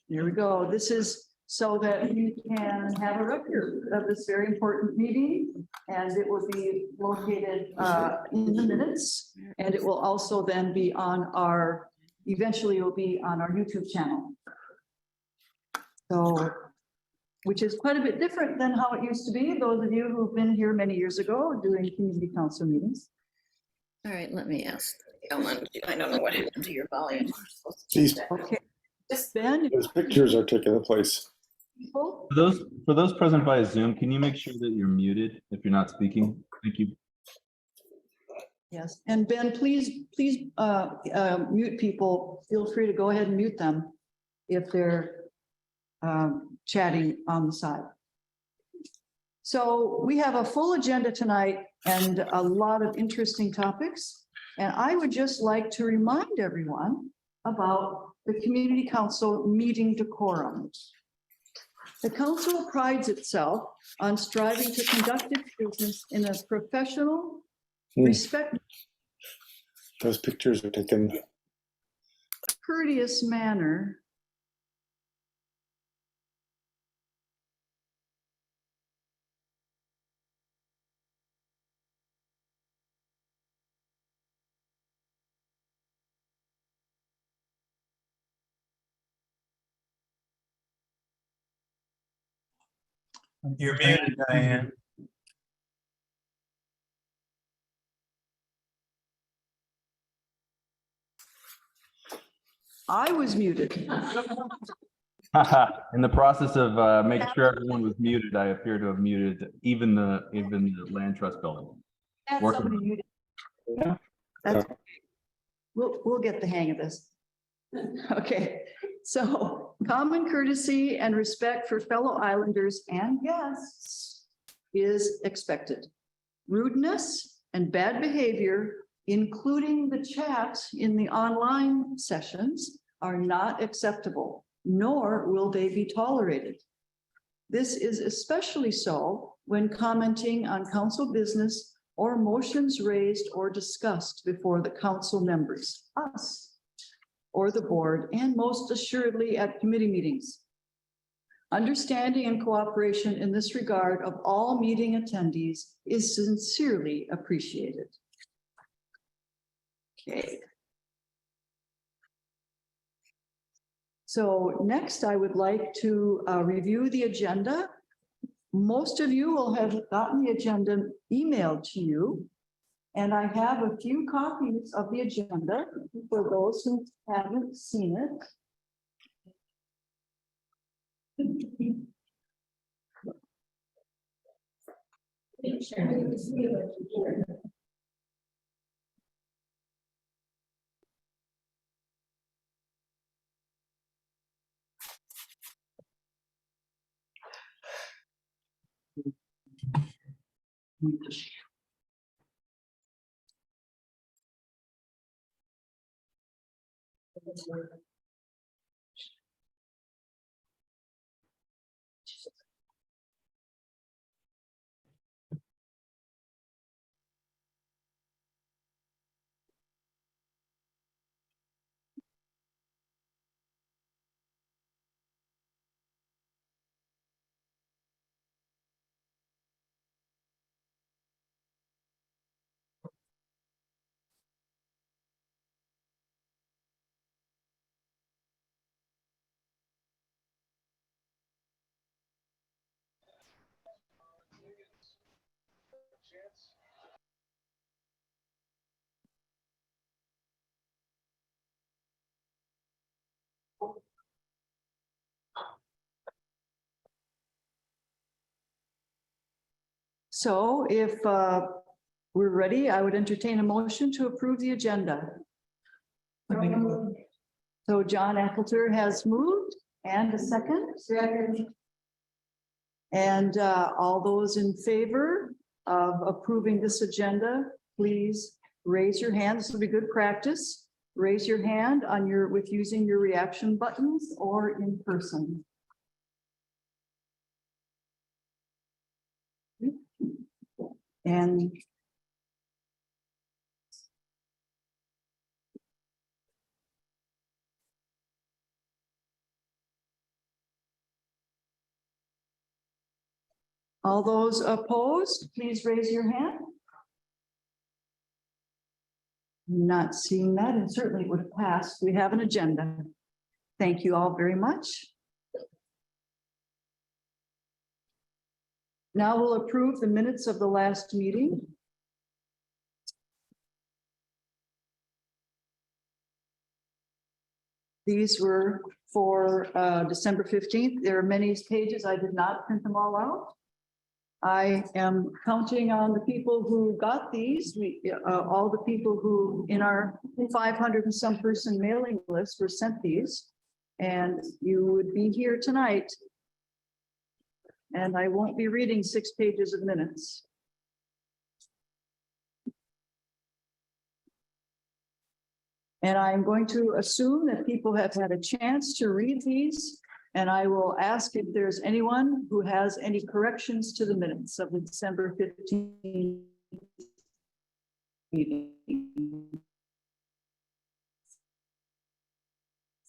Here we go. This is so that you can have a record of this very important meeting, and it will be located in the minutes, and it will also then be on our, eventually it will be on our YouTube channel. So, which is quite a bit different than how it used to be, those of you who've been here many years ago doing community council meetings. All right, let me ask. I don't know what happened to your volume. Okay. Ben, Those pictures are taking the place. people, For those present via Zoom, can you make sure that you're muted if you're not speaking? Thank you. yes, and Ben, please mute people. Feel free to go ahead and mute them if they're chatting on the side. So we have a full agenda tonight and a lot of interesting topics. And I would just like to remind everyone about the Community Council meeting decorum. The council prides itself on striving to conduct its business in a professional, respectful, Those pictures are taken. courteous manner. You're muted, Diane. I was muted. In the process of making sure everyone was muted, I appear to have muted even the land trust building. Had Working. somebody muted. Yeah. That's, we'll get the hang of this. Okay, so common courtesy and respect for fellow islanders and guests is expected. Rudeness and bad behavior, including the chat in the online sessions, are not acceptable, nor will they be tolerated. This is especially so when commenting on council business or motions raised or discussed before the council members, us, or the board, and most assuredly at committee meetings. Understanding and cooperation in this regard of all meeting attendees is sincerely appreciated. Okay. So next, I would like to review the agenda. Most of you will have gotten the agenda emailed to you. And I have a few copies of the agenda for those who haven't seen it. So if we're ready, I would entertain a motion to approve the agenda. So John Appleter has moved, and a second. And all those in favor of approving this agenda, please raise your hand. This will be good practice. Raise your hand on your with using your reaction buttons or in person. And All those opposed, please raise your hand. Not seeing that, and certainly would have passed. We have an agenda. Thank you all very much. Now we'll approve the minutes of the last meeting. These were for December 15th. There are many pages. I did not print them all out. I am counting on the people who got these, all the people who in our 500 and some person mailing list were sent these, and you would be here tonight. And I won't be reading 6 pages of minutes. And I'm going to assume that people have had a chance to read these. And I will ask if there's anyone who has any corrections to the minutes of the December 15th meeting.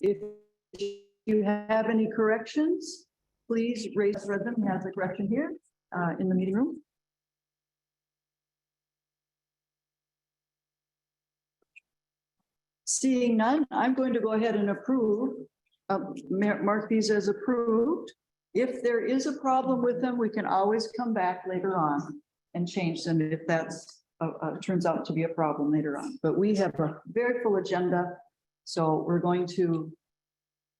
If you have any corrections, please raise them. Has a correction here in the meeting room. Seeing none, I'm going to go ahead and approve. Mark these as approved. If there is a problem with them, we can always come back later on and change them if that's turns out to be a problem later on. But we have a very full agenda, so we're going to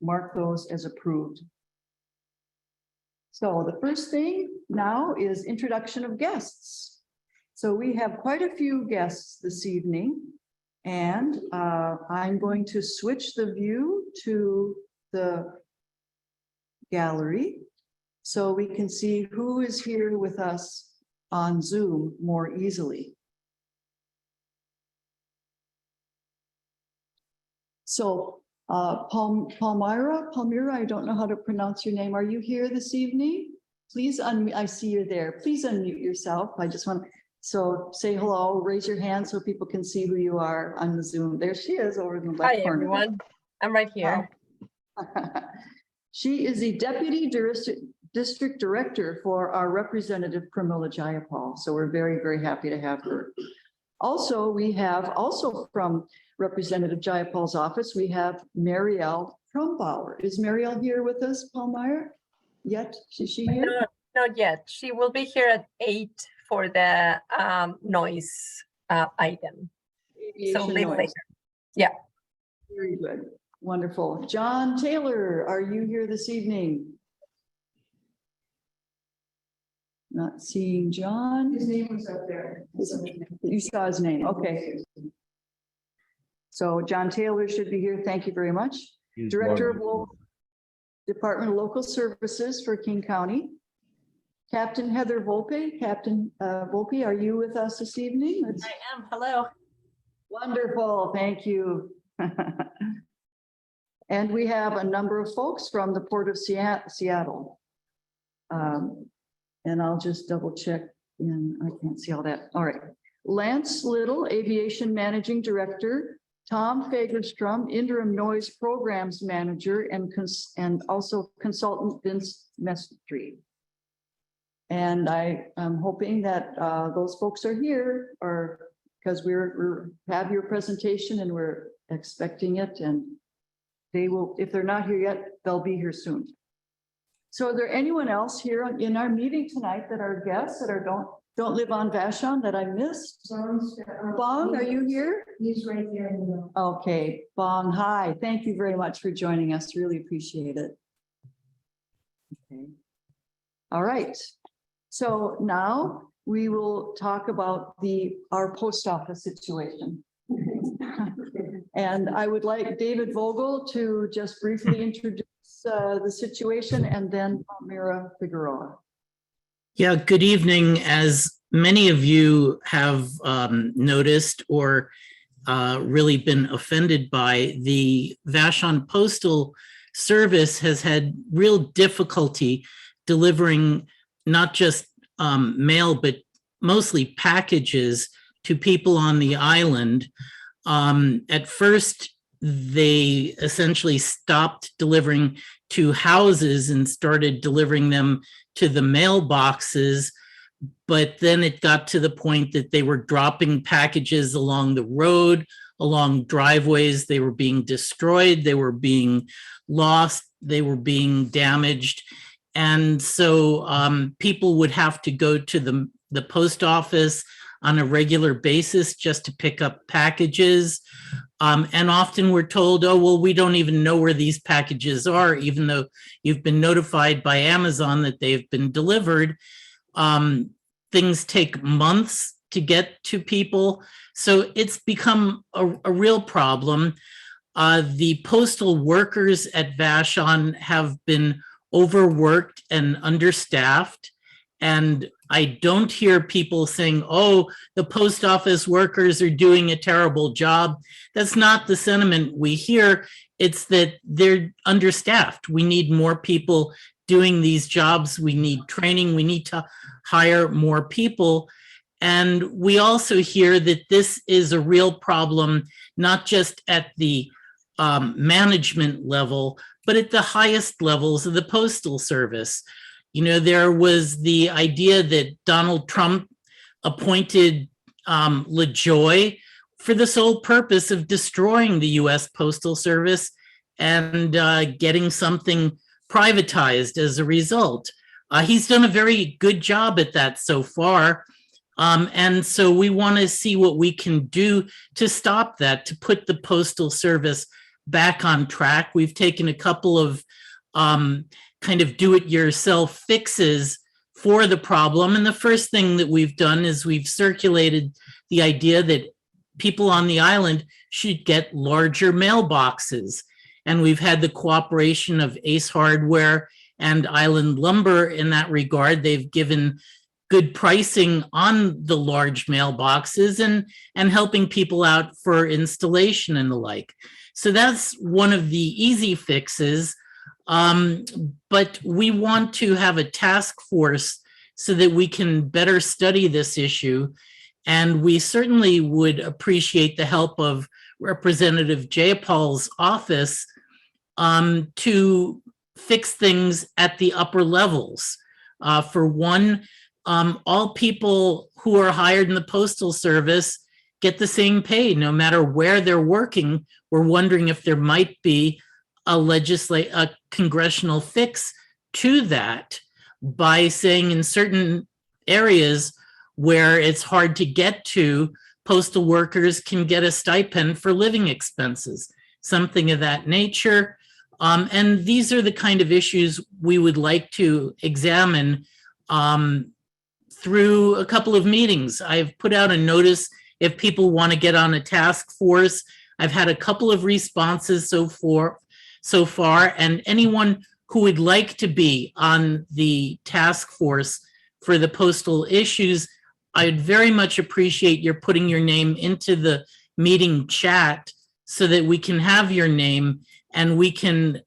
mark those as approved. So the first thing now is introduction of guests. So we have quite a few guests this evening, and I'm going to switch the view to the gallery so we can see who is here with us on Zoom more easily. So Palmyra, I don't know how to pronounce your name. Are you here this evening? Please unmute. I see you're there. Please unmute yourself. I just want to, so say hello, raise your hand so people can see who you are on the Zoom. There she is over in the left Hi, corner. everyone. I'm right here. She is the Deputy District Director for our representative, Pramila Jayapal. So we're very, very happy to have her. Also, we have from Representative Jayapal's office, we have Marielle Trumbauer. Is Marielle here with us, Palmyra? Yet? Is she here? No, not yet. She will be here at 8 for the noise item. So Aviation later. Noise. Yeah. Very good. Wonderful. John Taylor, are you here this evening? Not seeing John. His name was up there. You saw his name. Okay. So John Taylor should be here. Thank you very much. Director of Department of Local Services for King County. Captain Heather Volpe. Captain Volpe, are you with us this evening? I am. Hello. Wonderful. Thank you. And we have a number of folks from the Port of Seattle. And I'll just double check in. I can't see all that. All right. Lance Lyttle, Aviation Managing Director. Tom Fagerstrom, Interim Noise Programs Manager, and also Consultant Vince Mestry. And I am hoping that those folks are here, or because we have your presentation and we're expecting it, and they will, if they're not here yet, they'll be here soon. So are there anyone else here in our meeting tonight that are guests that are don't live on Vashon that I missed? Bong, are you here? He's right there in the middle. Okay, Bong, hi. Thank you very much for joining us. Really appreciate it. Okay. All right. So now we will talk about our post office situation. And I would like David Vogel to just briefly introduce the situation, and then Palmyra Figueroa. Yeah, good evening. As many of you have noticed or really been offended by, the Vashon Postal Service has had real difficulty delivering not just mail, but mostly packages to people on the island. At first, they essentially stopped delivering to houses and started delivering them to the mailboxes. But then it got to the point that they were dropping packages along the road, along driveways. They were being destroyed. They were being lost. They were being damaged. And so people would have to go to the post office on a regular basis just to pick up packages. And often we're told, oh, well, we don't even know where these packages are, even though you've been notified by Amazon that they've been delivered. Things take months to get to people. So it's become a real problem. The postal workers at Vashon have been overworked and understaffed. And I don't hear people saying, oh, the post office workers are doing a terrible job. That's not the sentiment we hear. It's that they're understaffed. We need more people doing these jobs. We need training. We need to hire more people. And we also hear that this is a real problem, not just at the management level, but at the highest levels of the Postal Service. You know, there was the idea that Donald Trump appointed LaJoy for the sole purpose of destroying the US Postal Service and getting something privatized as a result. He's done a very good job at that so far. And so we want to see what we can do to stop that, to put the Postal Service back on track. We've taken a couple of kind of do-it-yourself fixes for the problem. And the first thing that we've done is we've circulated the idea that people on the island should get larger mailboxes. And we've had the cooperation of Ace Hardware and Island Lumber in that regard. They've given good pricing on the large mailboxes and helping people out for installation and the like. So that's one of the easy fixes. But we want to have a task force so that we can better study this issue. And we certainly would appreciate the help of Representative Jayapal's office to fix things at the upper levels. For one, all people who are hired in the Postal Service get the same pay, no matter where they're working. We're wondering if there might be a congressional fix to that by saying in certain areas where it's hard to get to, postal workers can get a stipend for living expenses, something of that nature. And these are the kind of issues we would like to examine through a couple of meetings. I've put out a notice if people want to get on a task force. I've had a couple of responses so far, and anyone who would like to be on the task force for the postal issues, I'd very much appreciate your putting your name into the meeting chat so that we can have your name and we can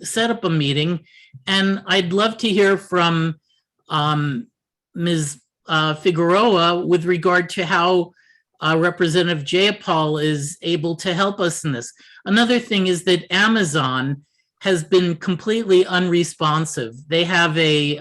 set up a meeting. And I'd love to hear from Ms. Figueroa with regard to how Representative Jayapal is able to help us in this. Another thing is that Amazon has been completely unresponsive. They have a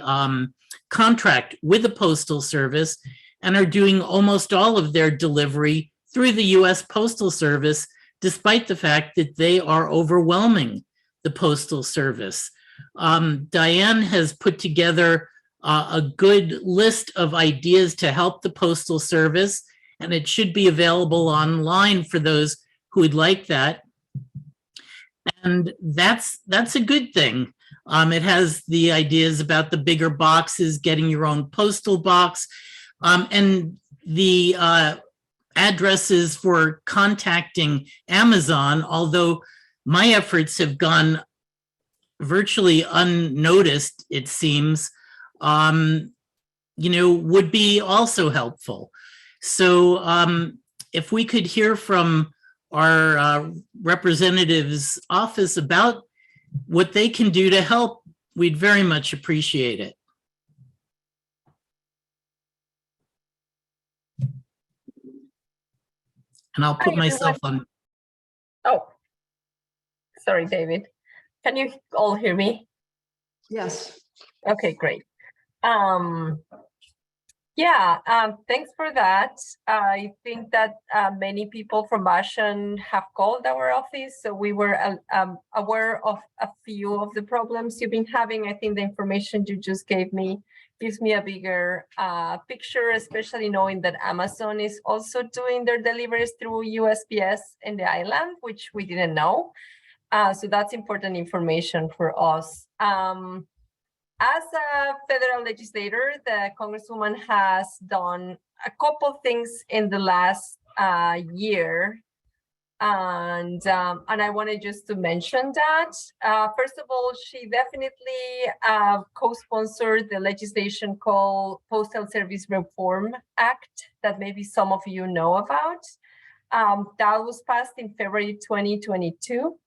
contract with the Postal Service and are doing almost all of their delivery through the US Postal Service, despite the fact that they are overwhelming the Postal Service. Diane has put together a good list of ideas to help the Postal Service, and it should be available online for those who would like that. And that's a good thing. It has the ideas about the bigger boxes, getting your own postal box, and the addresses for contacting Amazon, although my efforts have gone virtually unnoticed, it seems, would be also helpful. So if we could hear from our representative's office about what they can do to help, we'd very much appreciate it. And I'll put Hi, myself on. Oh, Sorry, David. Can you all hear me? Yes. Okay, great. Thanks for that. I think that many people from Vashon have called our office, so we were aware of a few of the problems you've been having. I think the information you just gave me gives me a bigger picture, especially knowing that Amazon is also doing their deliveries through USPS in the island, which we didn't know. So that's important information for us. As a federal legislator, the Congresswoman has done a couple things in the last year. And I wanted just to mention that. First of all, she definitely co-sponsored the legislation called Postal Service Reform Act that maybe some of you know about. That was passed in February 2022.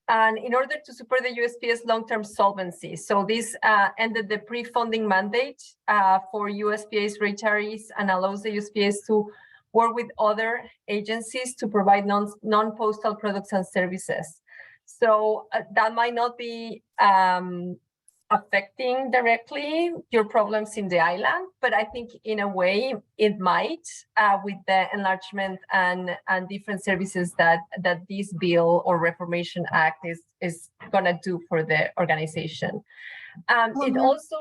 And in order to support the USPS long-term solvency. So this ended the pre-funding mandate for USPS retirees and allows the USPS to work with other agencies to provide non-postal products and services. So that might not be affecting directly your problems in the island, but I think in a way it might with the enlargement and different services that this bill or Reformation Act is gonna do for the organization. It also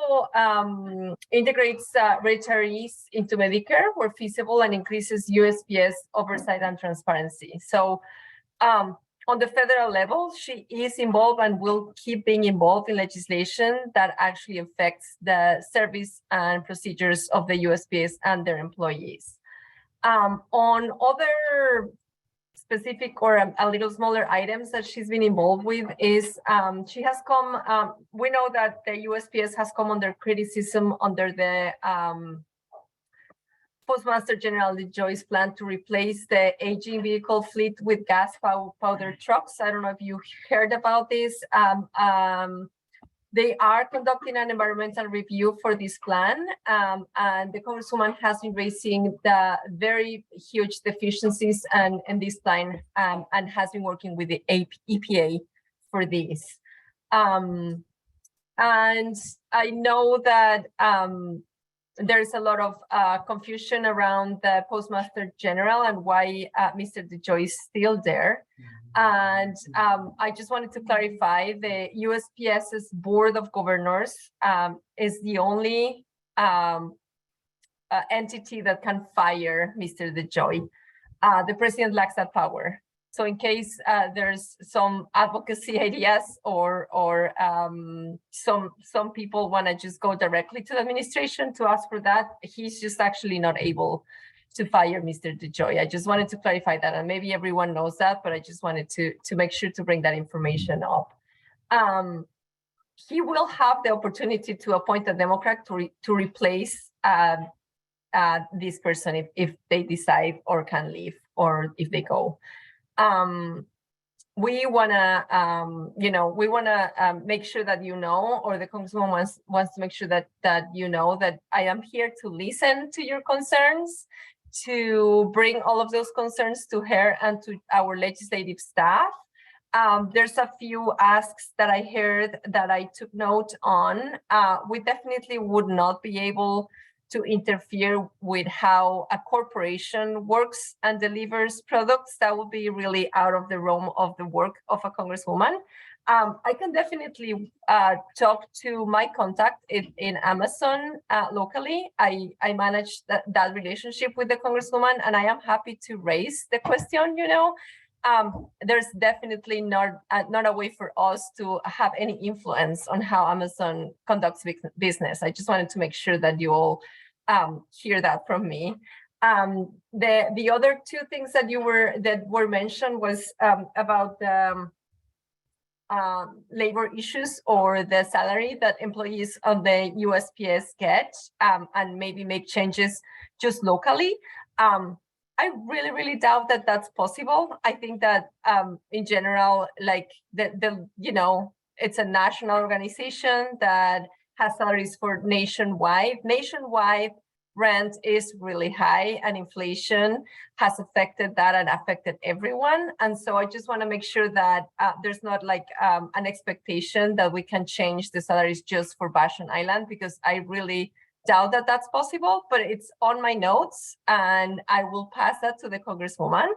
integrates retirees into Medicare where feasible and increases USPS oversight and transparency. So on the federal level, she is involved and will keep being involved in legislation that actually affects the service and procedures of the USPS and their employees. On other specific or a little smaller items that she's been involved with is she has come, we know that the USPS has come under criticism under the Postmaster General DeJoy's plan to replace the aging vehicle fleet with gas-powered trucks. I don't know if you heard about this. They are conducting an environmental review for this plan, and the Congresswoman has been raising the very huge deficiencies in this plan and has been working with the EPA for this. And I know that there's a lot of confusion around the Postmaster General and why Mr. DeJoy is still there. And I just wanted to clarify the USPS's Board of Governors is the only entity that can fire Mr. DeJoy. The president lacks that power. So in case there's some advocacy ideas or some people want to just go directly to the administration to ask for that, he's just actually not able to fire Mr. DeJoy. I just wanted to clarify that, and maybe everyone knows that, but I just wanted to make sure to bring that information up. He will have the opportunity to appoint a Democrat to replace this person if they decide or can leave or if they go. We wanna, we wanna make sure that you know, or the Congresswoman wants to make sure that you know that I am here to listen to your concerns, to bring all of those concerns to her and to our legislative staff. There's a few asks that I heard that I took note on. We definitely would not be able to interfere with how a corporation works and delivers products. That would be really out of the realm of the work of a Congresswoman. I can definitely talk to my contact in Amazon locally. I manage that relationship with the Congresswoman, and I am happy to raise the question, there's definitely not a way for us to have any influence on how Amazon conducts business. I just wanted to make sure that you all hear that from me. The other two things that were mentioned was about the labor issues or the salary that employees of the USPS get, and maybe make changes just locally. I really doubt that that's possible. I think that in general, like it's a national organization that has salaries for nationwide. Nationwide, rent is really high and inflation has affected that and affected everyone. And so I just want to make sure that there's not like an expectation that we can change the salaries just for Vashon Island, because I really doubt that that's possible, but it's on my notes and I will pass that to the Congresswoman.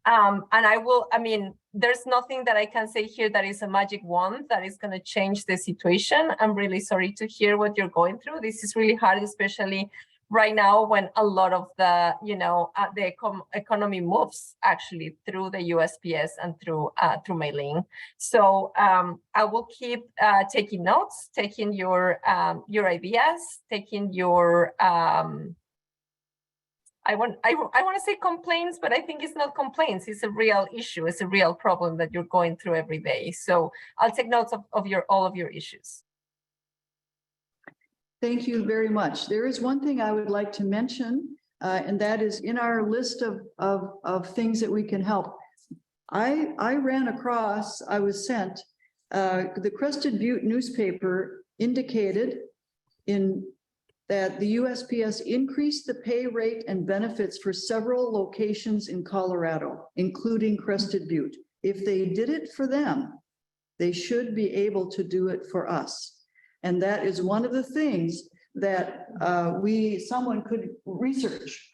And I mean, there's nothing that I can say here that is a magic wand that is going to change the situation. I'm really sorry to hear what you're going through. This is really hard, especially right now when a lot of the, the economy moves actually through the USPS and through mailing. So I will keep taking notes, taking your ideas, taking your I want to say complaints, but I think it's not complaints. It's a real issue. It's a real problem that you're going through every day. So I'll take notes of all of your issues. Thank you very much. There is one thing I would like to mention, and that is in our list of things that we can help. I was sent, the Crested Butte newspaper indicated that the USPS increased the pay rate and benefits for several locations in Colorado, including Crested Butte. If they did it for them, they should be able to do it for us. And that is one of the things that someone could research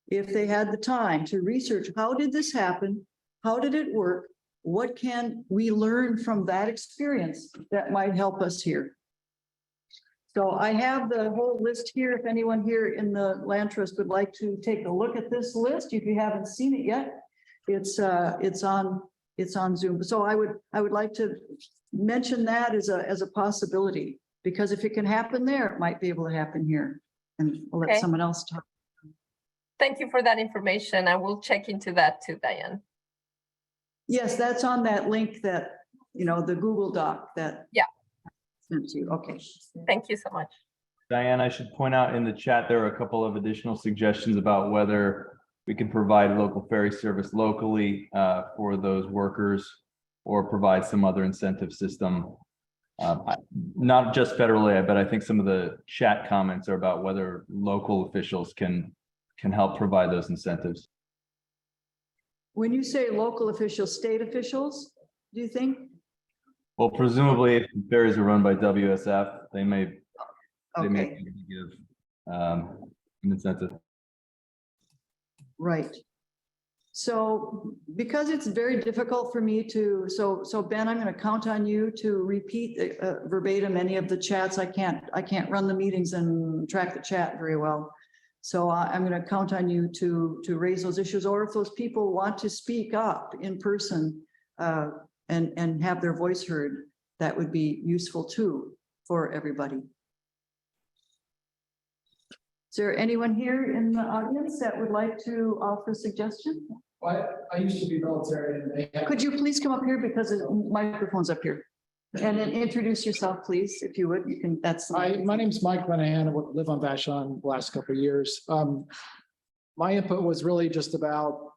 if they had the time to research. How did this happen? How did it work? What can we learn from that experience that might help us here? So I have the whole list here. If anyone here in the Land Trust would like to take a look at this list, if you haven't seen it yet, it's on Zoom. So I would like to mention that as a possibility, because if it can happen there, it might be able to happen here. And we'll let someone else talk. Thank you for that information. I will check into that too, Diane. Yes, that's on that link that, the Google Doc that. Yeah. Okay. Thank you so much. Diane, I should point out in the chat, there are a couple of additional suggestions about whether we can provide local ferry service locally for those workers, or provide some other incentive system. Not just federally, but I think some of the chat comments are about whether local officials can help provide those incentives. When you say local officials, state officials, do you think? Well, presumably, if ferries are run by WSF, they may give an incentive. Right. So because it's very difficult for me to, so Ben, I'm going to count on you to repeat verbatim any of the chats. I can't run the meetings and track the chat very well. So I'm going to count on you to raise those issues, or if those people want to speak up in person and have their voice heard, that would be useful too for everybody. Is there anyone here in the audience that would like to offer a suggestion? Well, I used to be military and they have. Could you please come up here, because the microphone's up here? And then introduce yourself, please, if you would. You can, that's. Hi, my name's Mike Lenahan. I live on Vashon the last couple of years. My input was really just about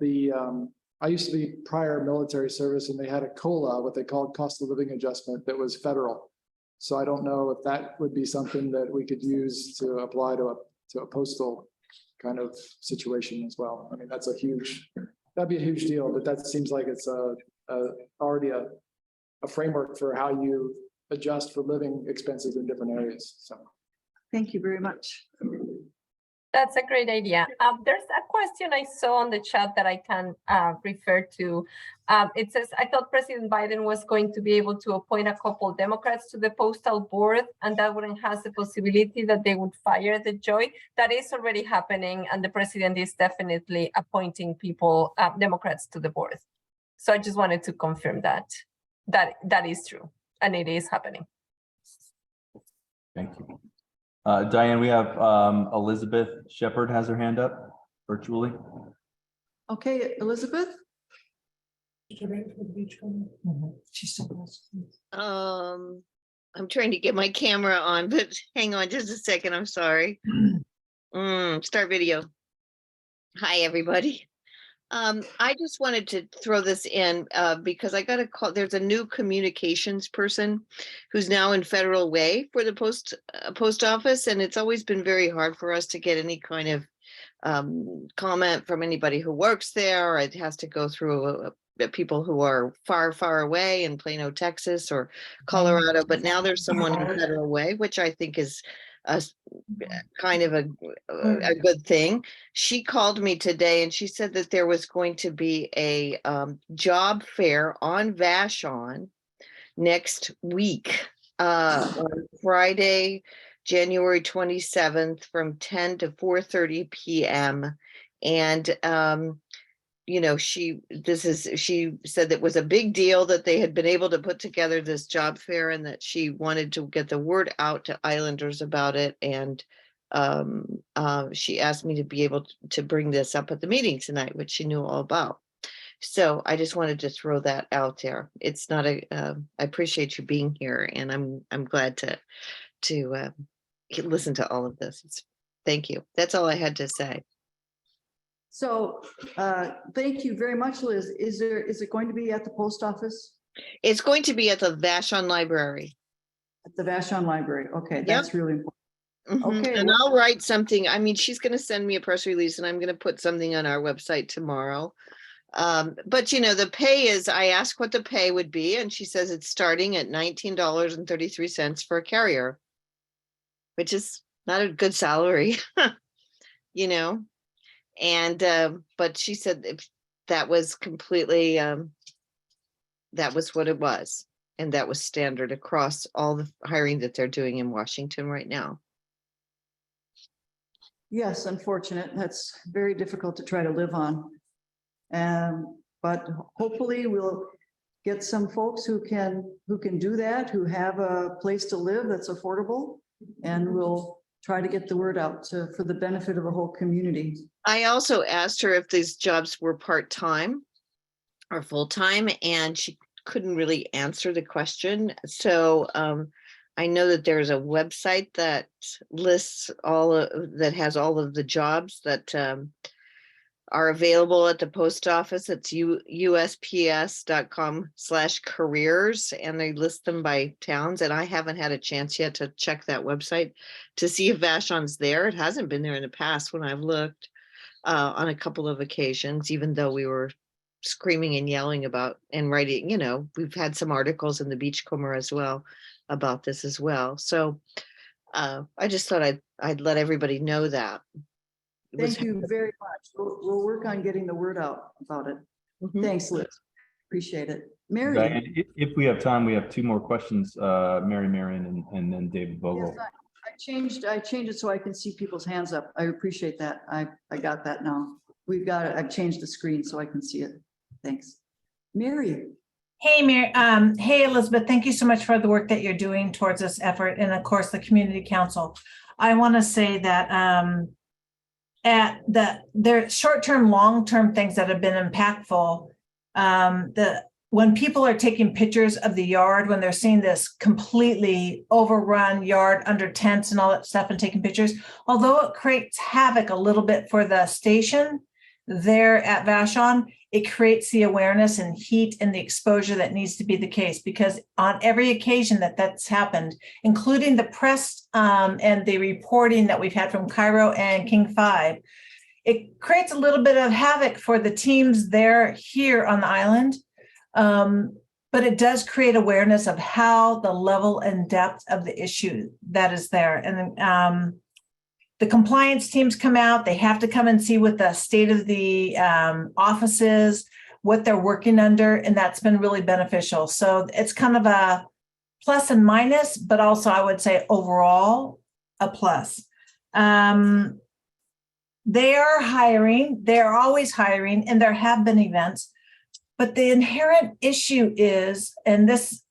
I used to be prior military service, and they had a COLA, what they called cost of living adjustment, that was federal. So I don't know if that would be something that we could use to apply to a postal kind of situation as well. I mean, that'd be a huge deal, but that seems like it's already a framework for how you adjust for living expenses in different areas. So Thank you very much. That's a great idea. There's a question I saw on the chat that I can refer to. It says, I thought President Biden was going to be able to appoint a couple Democrats to the postal board, and that would enhance the possibility that they would fire the Joy. That is already happening, and the president is definitely appointing people, Democrats, to the board. So I just wanted to confirm that is true, and it is happening. Thank you. Diane, we have Elizabeth Shepard has her hand up virtually. Okay, Elizabeth? I'm trying to get my camera on, but hang on just a second. I'm sorry. Start video. Hi, everybody. I just wanted to throw this in because I got a call. There's a new communications person who's now in Federal Way for the post office, and it's always been very hard for us to get any kind of comment from anybody who works there. It has to go through people who are far away in Plano, Texas or Colorado. But now there's someone in Federal Way, which I think is a kind of a good thing. She called me today and she said that there was going to be a job fair on Vashon next week on Friday, January 27th from 10 to 4:30 p.m. And you know, she said that was a big deal that they had been able to put together this job fair and that she wanted to get the word out to Islanders about it. And she asked me to be able to bring this up at the meeting tonight, which she knew all about. So I just wanted to throw that out there. It's not I appreciate you being here, and I'm glad to listen to all of this. Thank you. That's all I had to say. So thank you very much, Liz. Is it going to be at the post office? It's going to be at the Vashon Library. At the Vashon Library. Okay, that's really important. Okay. And I'll write something. I mean, she's going to send me a press release and I'm going to put something on our website tomorrow. But you know, the pay is, I asked what the pay would be, and she says it's starting at $19.33 for a carrier, which is not a good salary, you know. And but she said if that was completely that was what it was, and that was standard across all the hiring that they're doing in Washington right now. Yes, unfortunate. That's very difficult to try to live on. But hopefully we'll get some folks who can do that, who have a place to live that's affordable, and we'll try to get the word out for the benefit of the whole community. I also asked her if these jobs were part-time or full-time, and she couldn't really answer the question. So I know that there's a website that lists that has all of the jobs that are available at the post office. It's usps.com/careers, and they list them by towns. And I haven't had a chance yet to check that website to see if Vashon's there. It hasn't been there in the past when I've looked on a couple of occasions, even though we were screaming and yelling about and writing, you know, we've had some articles in the Beachcomber as well about this as well. So I just thought I'd let everybody know that. Thank you very much. We'll work on getting the word out about it. Thanks, Liz. Appreciate it. Mary. Diane, if we have time, we have two more questions, Mary Marion and then David Vogel. Yes, I changed it so I can see people's hands up. I appreciate that. I got that now. We've got it. I've changed the screen so I can see it. Thanks. Mary. Hey, Mary. Hey, Elizabeth. Thank you so much for the work that you're doing towards this effort, and of course the Community Council. I want to say that there short-term, long-term things that have been impactful. When people are taking pictures of the yard, when they're seeing this completely overrun yard under tents and all that stuff and taking pictures, although it creates havoc a little bit for the station there at Vashon, it creates the awareness and heat and the exposure that needs to be the case, because on every occasion that's happened, including the press and the reporting that we've had from Cairo and King 5, it creates a little bit of havoc for the teams there here on the island. But it does create awareness of how the level and depth of the issue that is there. And the compliance teams come out, they have to come and see what the state of the office is, what they're working under, and that's been really beneficial. So it's kind of a plus and minus, but also I would say overall a plus. They are hiring, they're always hiring, and there have been events. But the inherent issue is, and this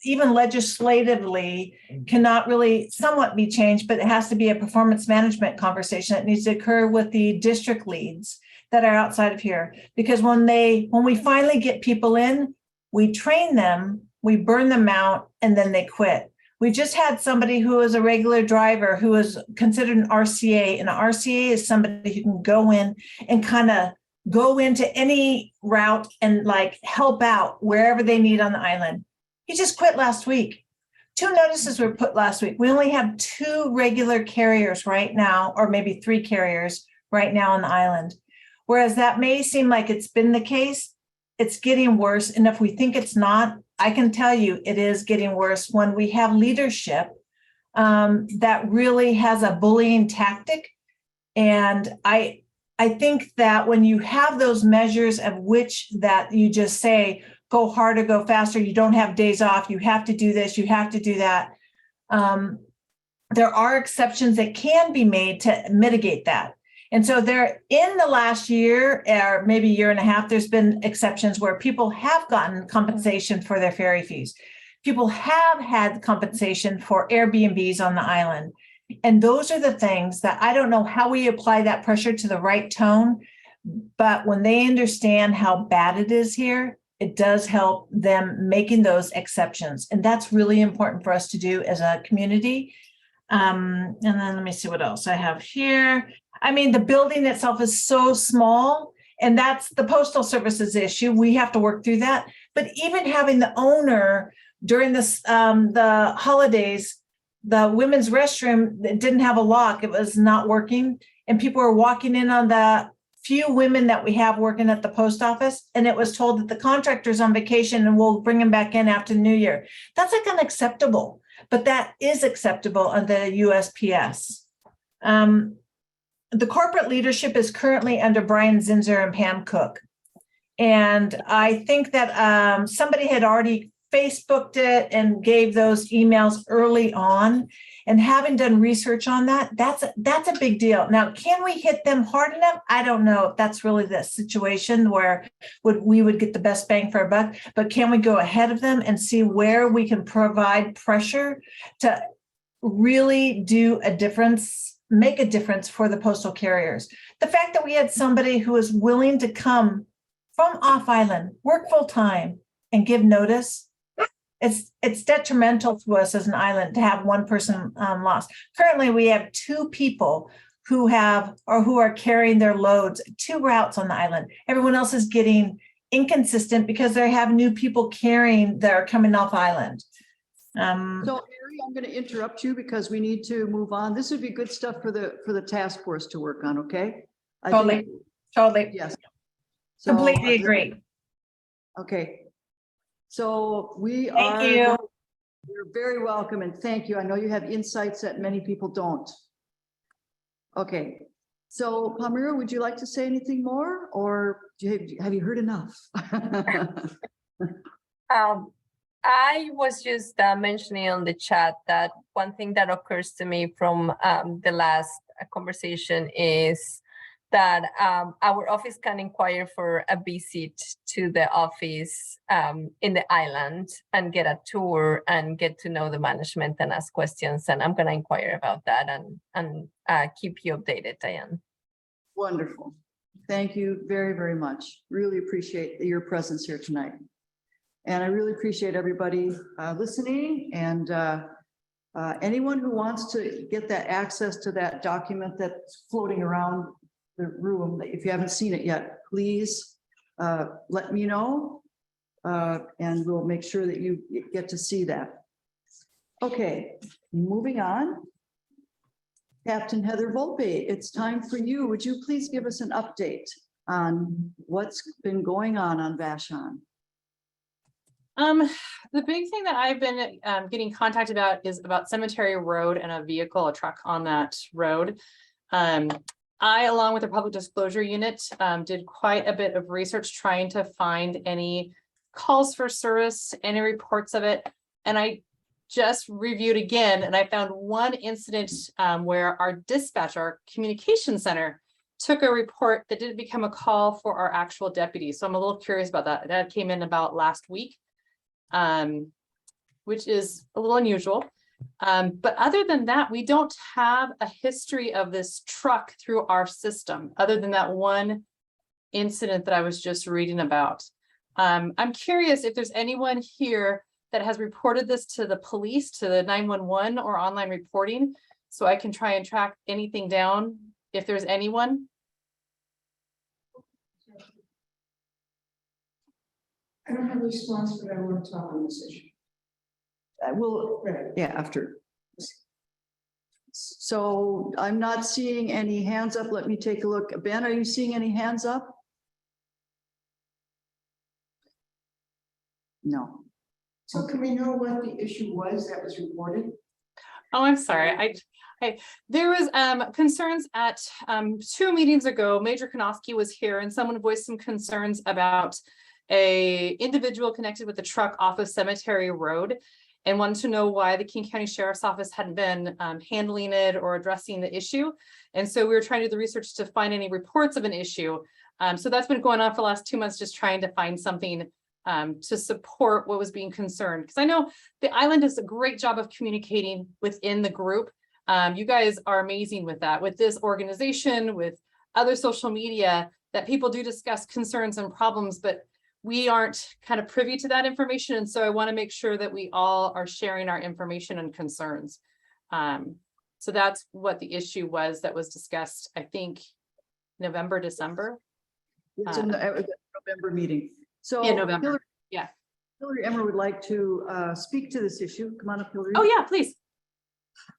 even legislatively cannot really somewhat be changed, but it has to be a performance management conversation that needs to occur with the district leads that are outside of here. Because when we finally get people in, we train them, we burn them out, and then they quit. We just had somebody who is a regular driver who is considered an RCA, and an RCA is somebody who can go in and kind of go into any route and like help out wherever they need on the island. He just quit last week. 2 notices were put last week. We only have 2 regular carriers right now, or maybe 3 carriers right now on the island. Whereas that may seem like it's been the case, it's getting worse. And if we think it's not, I can tell you it is getting worse when we have leadership that really has a bullying tactic. And I think that when you have those measures of which that you just say, go harder, go faster, you don't have days off, you have to do this, you have to do that. There are exceptions that can be made to mitigate that. And so there, in the last year, or maybe year and a half, there's been exceptions where people have gotten compensation for their ferry fees. People have had compensation for Airbnbs on the island. And those are the things that I don't know how we apply that pressure to the right tone, but when they understand how bad it is here, it does help them making those exceptions. And that's really important for us to do as a community. And then let me see what else I have here. I mean, the building itself is so small, and that's the Postal Service's issue. We have to work through that. But even having the owner during this, the holidays, the women's restroom that didn't have a lock, it was not working. And people were walking in on the few women that we have working at the post office. And it was told that the contractor's on vacation and we'll bring him back in after New Year. That's like unacceptable, but that is acceptable under the USPS. The corporate leadership is currently under Brian Zinzer and Pam Cook. And I think that somebody had already Facebooked it and gave those emails early on. And having done research on that, that's a big deal. Now, can we hit them hard enough? I don't know if that's really the situation where we would get the best bang for our buck, but can we go ahead of them and see where we can provide pressure to really do a difference, make a difference for the postal carriers? The fact that we had somebody who was willing to come from off island, work full time, and give notice, it's detrimental to us as an island to have one person lost. Currently, we have 2 people who are carrying their loads 2 routes on the island. Everyone else is getting inconsistent because they have new people carrying that are coming off island. So Mary, I'm going to interrupt you because we need to move on. This would be good stuff for the task force to work on. Okay. Totally. Yes. Completely agree. Okay. So we Thank you. You're very welcome and thank you. I know you have insights that many people don't. Okay. So Pramila, would you like to say anything more, or have you heard enough? I was just mentioning on the chat that one thing that occurs to me from the last conversation is that our office can inquire for a visit to the office in the island and get a tour and get to know the management and ask questions. And I'm going to inquire about that and keep you updated, Diane. Wonderful. Thank you very, very much. Really appreciate your presence here tonight. And I really appreciate everybody listening, and anyone who wants to get that access to that document that's floating around the room, if you haven't seen it yet, please let me know, and we'll make sure that you get to see that. Okay, moving on. Captain Heather Volpe, it's time for you. Would you please give us an update on what's been going on Vashon? The big thing that I've been getting contacted about is about Cemetery Road and a truck on that road. I, along with the Public Disclosure Unit, did quite a bit of research trying to find any calls for service, any reports of it. And I just reviewed again, and I found one incident where our dispatch, our communication center, took a report that didn't become a call for our actual deputies. So I'm a little curious about that. That came in about last week, which is a little unusual. But other than that, we don't have a history of this truck through our system, other than that one incident that I was just reading about. I'm curious if there's anyone here that has reported this to the police, to the 911 or online reporting, so I can try and track anything down if there's anyone. I don't have a response, but I want to talk on this issue. Will, yeah, after. So I'm not seeing any hands up. Let me take a look. Ben, are you seeing any hands up? No. So can we know what the issue was that was reported? Oh, I'm sorry. There was concerns at 2 meetings ago. Major Konofsky was here and someone voiced some concerns about a individual connected with the truck off of Cemetery Road and wanted to know why the King County Sheriff's Office hadn't been handling it or addressing the issue. And so we were trying to do the research to find any reports of an issue. So that's been going on for the last 2 months, just trying to find something to support what was being concerned. Because I know the island does a great job of communicating within the group. You guys are amazing with that, with this organization, with other social media, that people do discuss concerns and problems, but we aren't kind of privy to that information. And so I want to make sure that we all are sharing our information and concerns. So that's what the issue was that was discussed, I think, November, December. It's in the November meeting. So Yeah, November. Hillary, Yeah. Hillary Emmer would like to speak to this issue. Come on up, Hillary. Oh, yeah, please.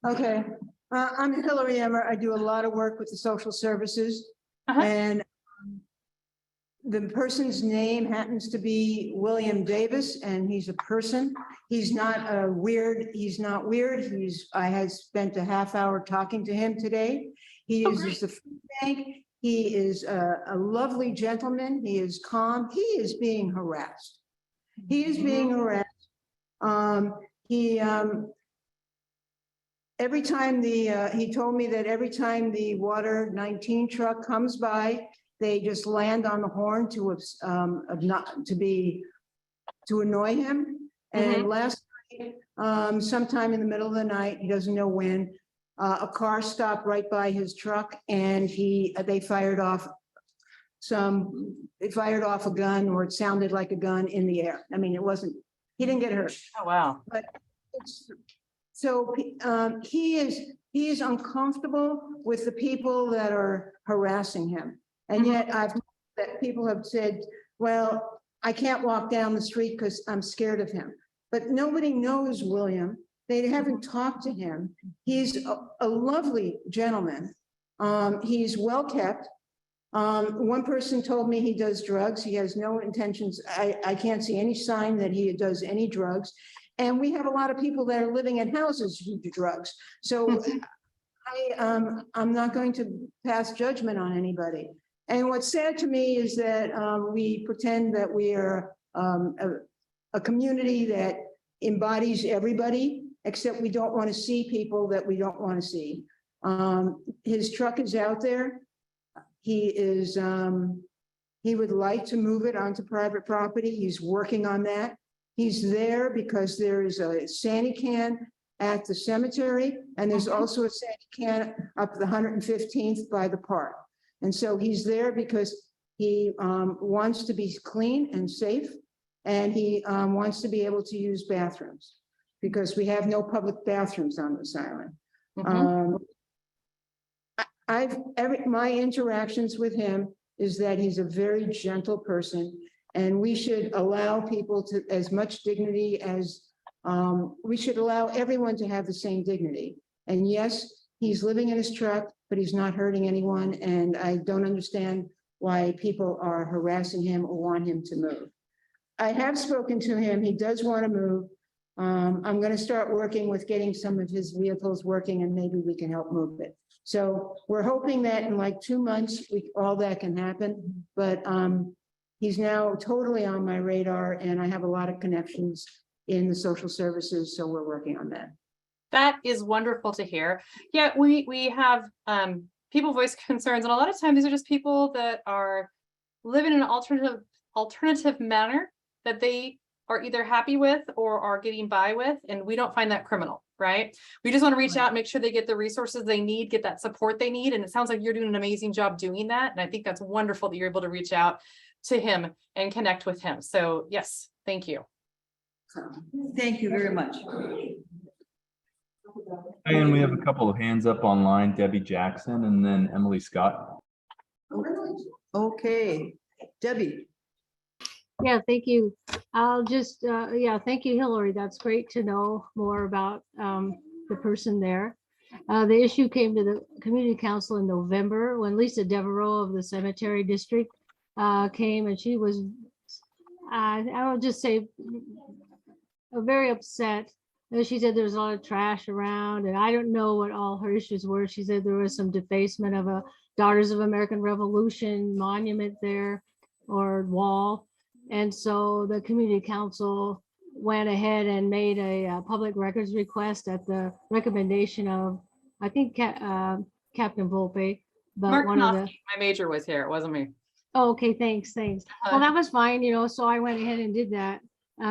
Okay, I'm Hillary Emmer. I do a lot of work with the social services. Uh-huh. And the person's name happens to be William Davis, and he's a person. He's not weird. He's not weird. I had spent a half hour talking to him today. He uses the food bank. He is a lovely gentleman. He is calm. He is being harassed. He is being harassed. Every time he told me that every time the water 19 truck comes by, they just land on the horn to annoy him. And last night, sometime in the middle of the night, he doesn't know when, a car stopped right by his truck and they fired off a gun, or it sounded like a gun in the air. I mean, he didn't get hurt. Oh, wow. But so he is uncomfortable with the people that are harassing him. And yet that people have said, well, I can't walk down the street because I'm scared of him. But nobody knows William. They haven't talked to him. He's a lovely gentleman. He's well kept. One person told me he does drugs. He has no intentions. I can't see any sign that he does any drugs. And we have a lot of people that are living in houses who do drugs. So I'm not going to pass judgment on anybody. And what's sad to me is that we pretend that we are a community that embodies everybody, except we don't want to see people that we don't want to see. His truck is out there. He would like to move it onto private property. He's working on that. He's there because there is a Sandy can at the cemetery, and there's also a Sandy can up the 115th by the park. And so he's there because he wants to be clean and safe, and he wants to be able to use bathrooms because we have no public bathrooms on this island. My interactions with him is that he's a very gentle person, and we should allow people to as much dignity as we should allow everyone to have the same dignity. And yes, he's living in his truck, but he's not hurting anyone. And I don't understand why people are harassing him or want him to move. I have spoken to him. He does want to move. I'm going to start working with getting some of his vehicles working, and maybe we can help move it. So we're hoping that in like 2 months, all that can happen. But he's now totally on my radar, and I have a lot of connections in the social services. So we're working on that. That is wonderful to hear. Yeah, we have people voice concerns, and a lot of times these are just people that are living in an alternative manner that they are either happy with or are getting by with, and we don't find that criminal, right? We just want to reach out and make sure they get the resources they need, get that support they need, and it sounds like you're doing an amazing job doing that, and I think that's wonderful that you're able to reach out to him and connect with him. So yes, thank you. Thank you very much. And we have a couple of hands up online, Debbie Jackson and then Emily Scott. Okay, Debbie. Yeah, thank you. I'll just, yeah, thank you, Hillary. That's great to know more about the person there. The issue came to the community council in November when Lisa Devereaux of the cemetery district came, and she was, I will just say, very upset. She said there's a lot of trash around, and I don't know what all her issues were. She said there was some defacement of a Daughters of American Revolution monument there or wall. And so the community council went ahead and made a public records request at the recommendation of, I think, Captain Volpe, but Mark one of the. Knopfler, my major was here. It wasn't me. Oh, okay, thanks. Well, that was fine, so I went ahead and did that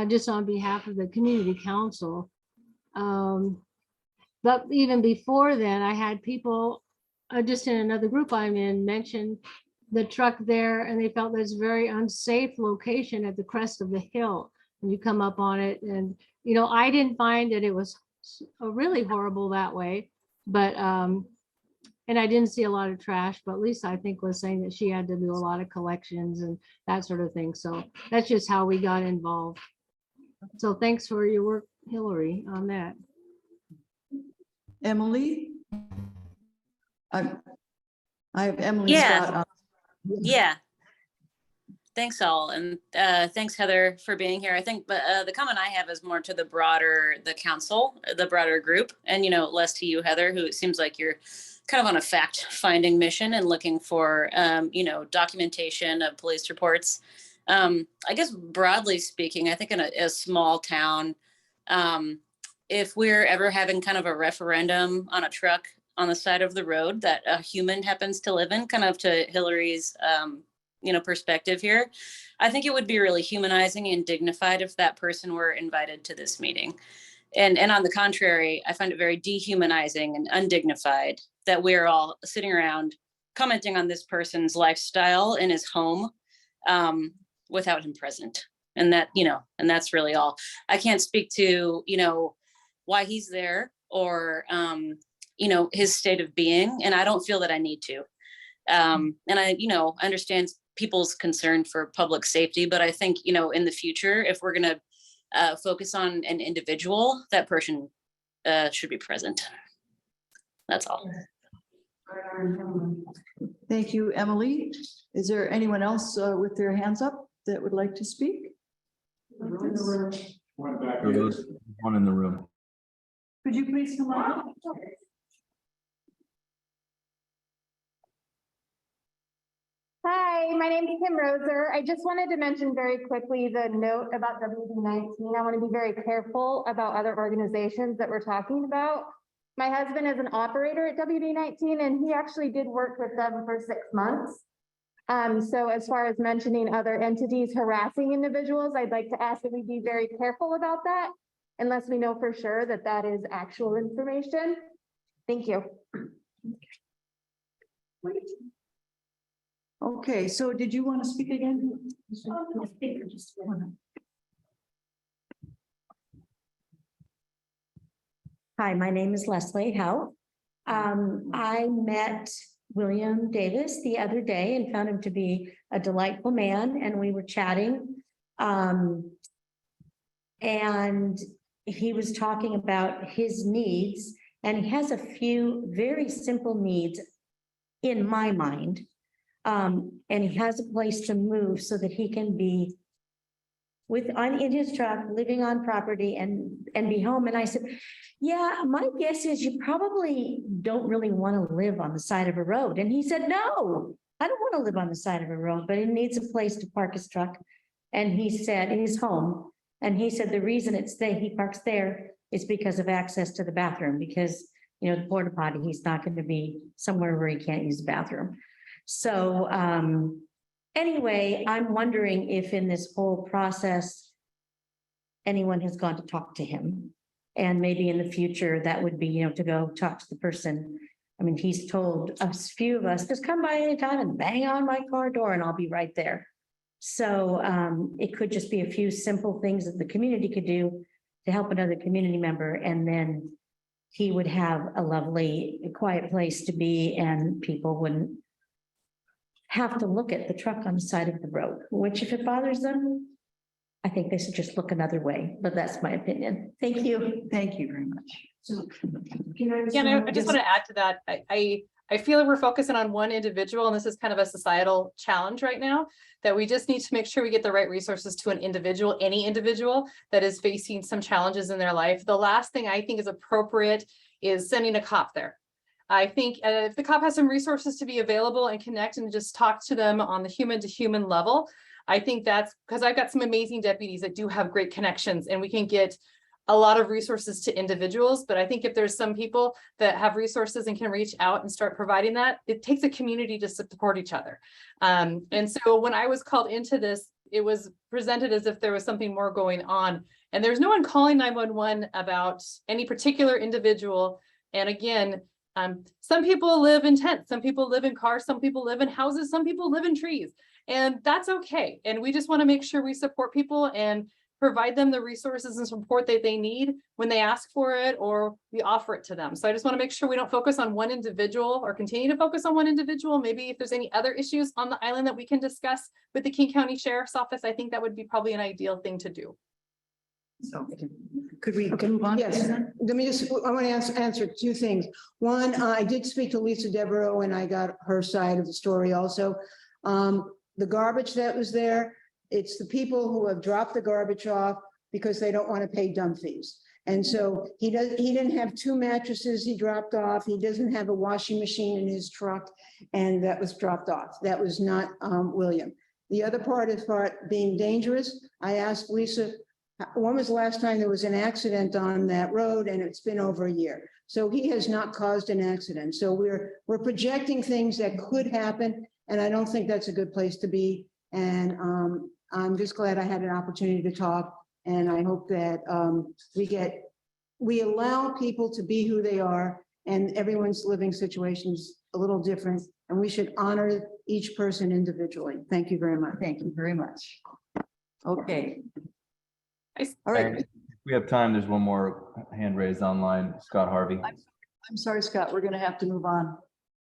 just on behalf of the community council. But even before then, I had people just in another group I'm in mention the truck there, and they felt there's very unsafe location at the crest of the hill. When you come up on it, and I didn't find that it was really horrible that way, but and I didn't see a lot of trash, but Lisa, I think, was saying that she had to do a lot of collections and that sort of thing. So that's just how we got involved. So thanks for your work, Hillary, on that. Emily? I have Emily Yeah. Scott. Yeah. Thanks all. And thanks, Heather, for being here. I think the comment I have is more to the council, the broader group, and, less to you, Heather, who it seems like you're kind of on a fact finding mission and looking for, documentation of police reports. I guess broadly speaking, I think in a small town, if we're ever having kind of a referendum on a truck on the side of the road that a human happens to live in, kind of to Hillary's, perspective here, I think it would be really humanizing and dignified if that person were invited to this meeting. And on the contrary, I find it very dehumanizing and undignified that we're all sitting around commenting on this person's lifestyle in his home without him present. And that, and that's really all. I can't speak to, why he's there or, his state of being. And I don't feel that I need to. And I, understand people's concern for public safety, but I think, in the future, if we're going to focus on an individual, that person should be present. That's all. Thank you, Emily. Is there anyone else with their hands up that would like to speak? One in the room. Could you please come up? Hi, my name is Kim Roser. I just wanted to mention very quickly the note about WD-19. I want to be very careful about other organizations that we're talking about. My husband is an operator at WD-19, and he actually did work with them for 6 months. So as far as mentioning other entities harassing individuals, I'd like to ask that we be very careful about that unless we know for sure that that is actual information. Thank you. Okay, so did you want to speak again? Hi, my name is Leslie Howe. I met William Davis the other day and found him to be a delightful man, and we were chatting. And he was talking about his needs, and he has a few very simple needs in my mind. And he has a place to move so that he can be in his truck, living on property and be home. And I said, yeah, my guess is you probably don't really want to live on the side of a road. And he said, no, I don't want to live on the side of a road, but he needs a place to park his truck. And he said, in his home. And he said, the reason he parks there is because of access to the bathroom, because, the porta potty, he's not going to be somewhere where he can't use the bathroom. So, anyway, I'm wondering if in this whole process, anyone has gone to talk to him. And maybe in the future, that would be, to go talk to the person. I mean, he's told a few of us, just come by anytime and bang on my car door and I'll be right there. So it could just be a few simple things that the community could do to help another community member. And then he would have a lovely, quiet place to be, and people wouldn't have to look at the truck on the side of the road, which if it bothers them, I think they should just look another way, but that's my opinion. Thank you. Thank you very much. Yeah, I just want to add to that. I feel like we're focusing on one individual, and this is kind of a societal challenge right now, that we just need to make sure we get the right resources to an individual, any individual that is facing some challenges in their life. The last thing I think is appropriate is sending a cop there. I think if the cop has some resources to be available and connect and just talk to them on the human to human level, I think that's because I've got some amazing deputies that do have great connections, and we can get a lot of resources to individuals. But I think if there's some people that have resources and can reach out and start providing that, it takes a community to support each other. And so when I was called into this, it was presented as if there was something more going on, and there's no one calling 911 about any particular individual. And again, some people live in tents, some people live in cars, some people live in houses, some people live in trees, and that's okay. And we just want to make sure we support people and provide them the resources and support that they need when they ask for it, or we offer it to them. So I just want to make sure we don't focus on one individual or continue to focus on one individual. Maybe if there's any other issues on the island that we can discuss with the King County Sheriff's Office, I think that would be probably an ideal thing to do. So could we move on? Yes, let me just, I want to answer two things. One, I did speak to Lisa Devereaux and I got her side of the story also. The garbage that was there, it's the people who have dropped the garbage off because they don't want to pay dump fees. And so he didn't have 2 mattresses he dropped off. He doesn't have a washing machine in his truck, and that was dropped off. That was not William. The other part is being dangerous. I asked Lisa, when was the last time there was an accident on that road? And it's been over a year. So he has not caused an accident. So we're projecting things that could happen, and I don't think that's a good place to be. And I'm just glad I had an opportunity to talk. And I hope that we allow people to be who they are, and everyone's living situations a little different, and we should honor each person individually. Thank you very much. Thank you very much. Okay. All And right. if we have time, there's one more hand raised online, Scott Harvey. I'm sorry, Scott, we're going to have to move on.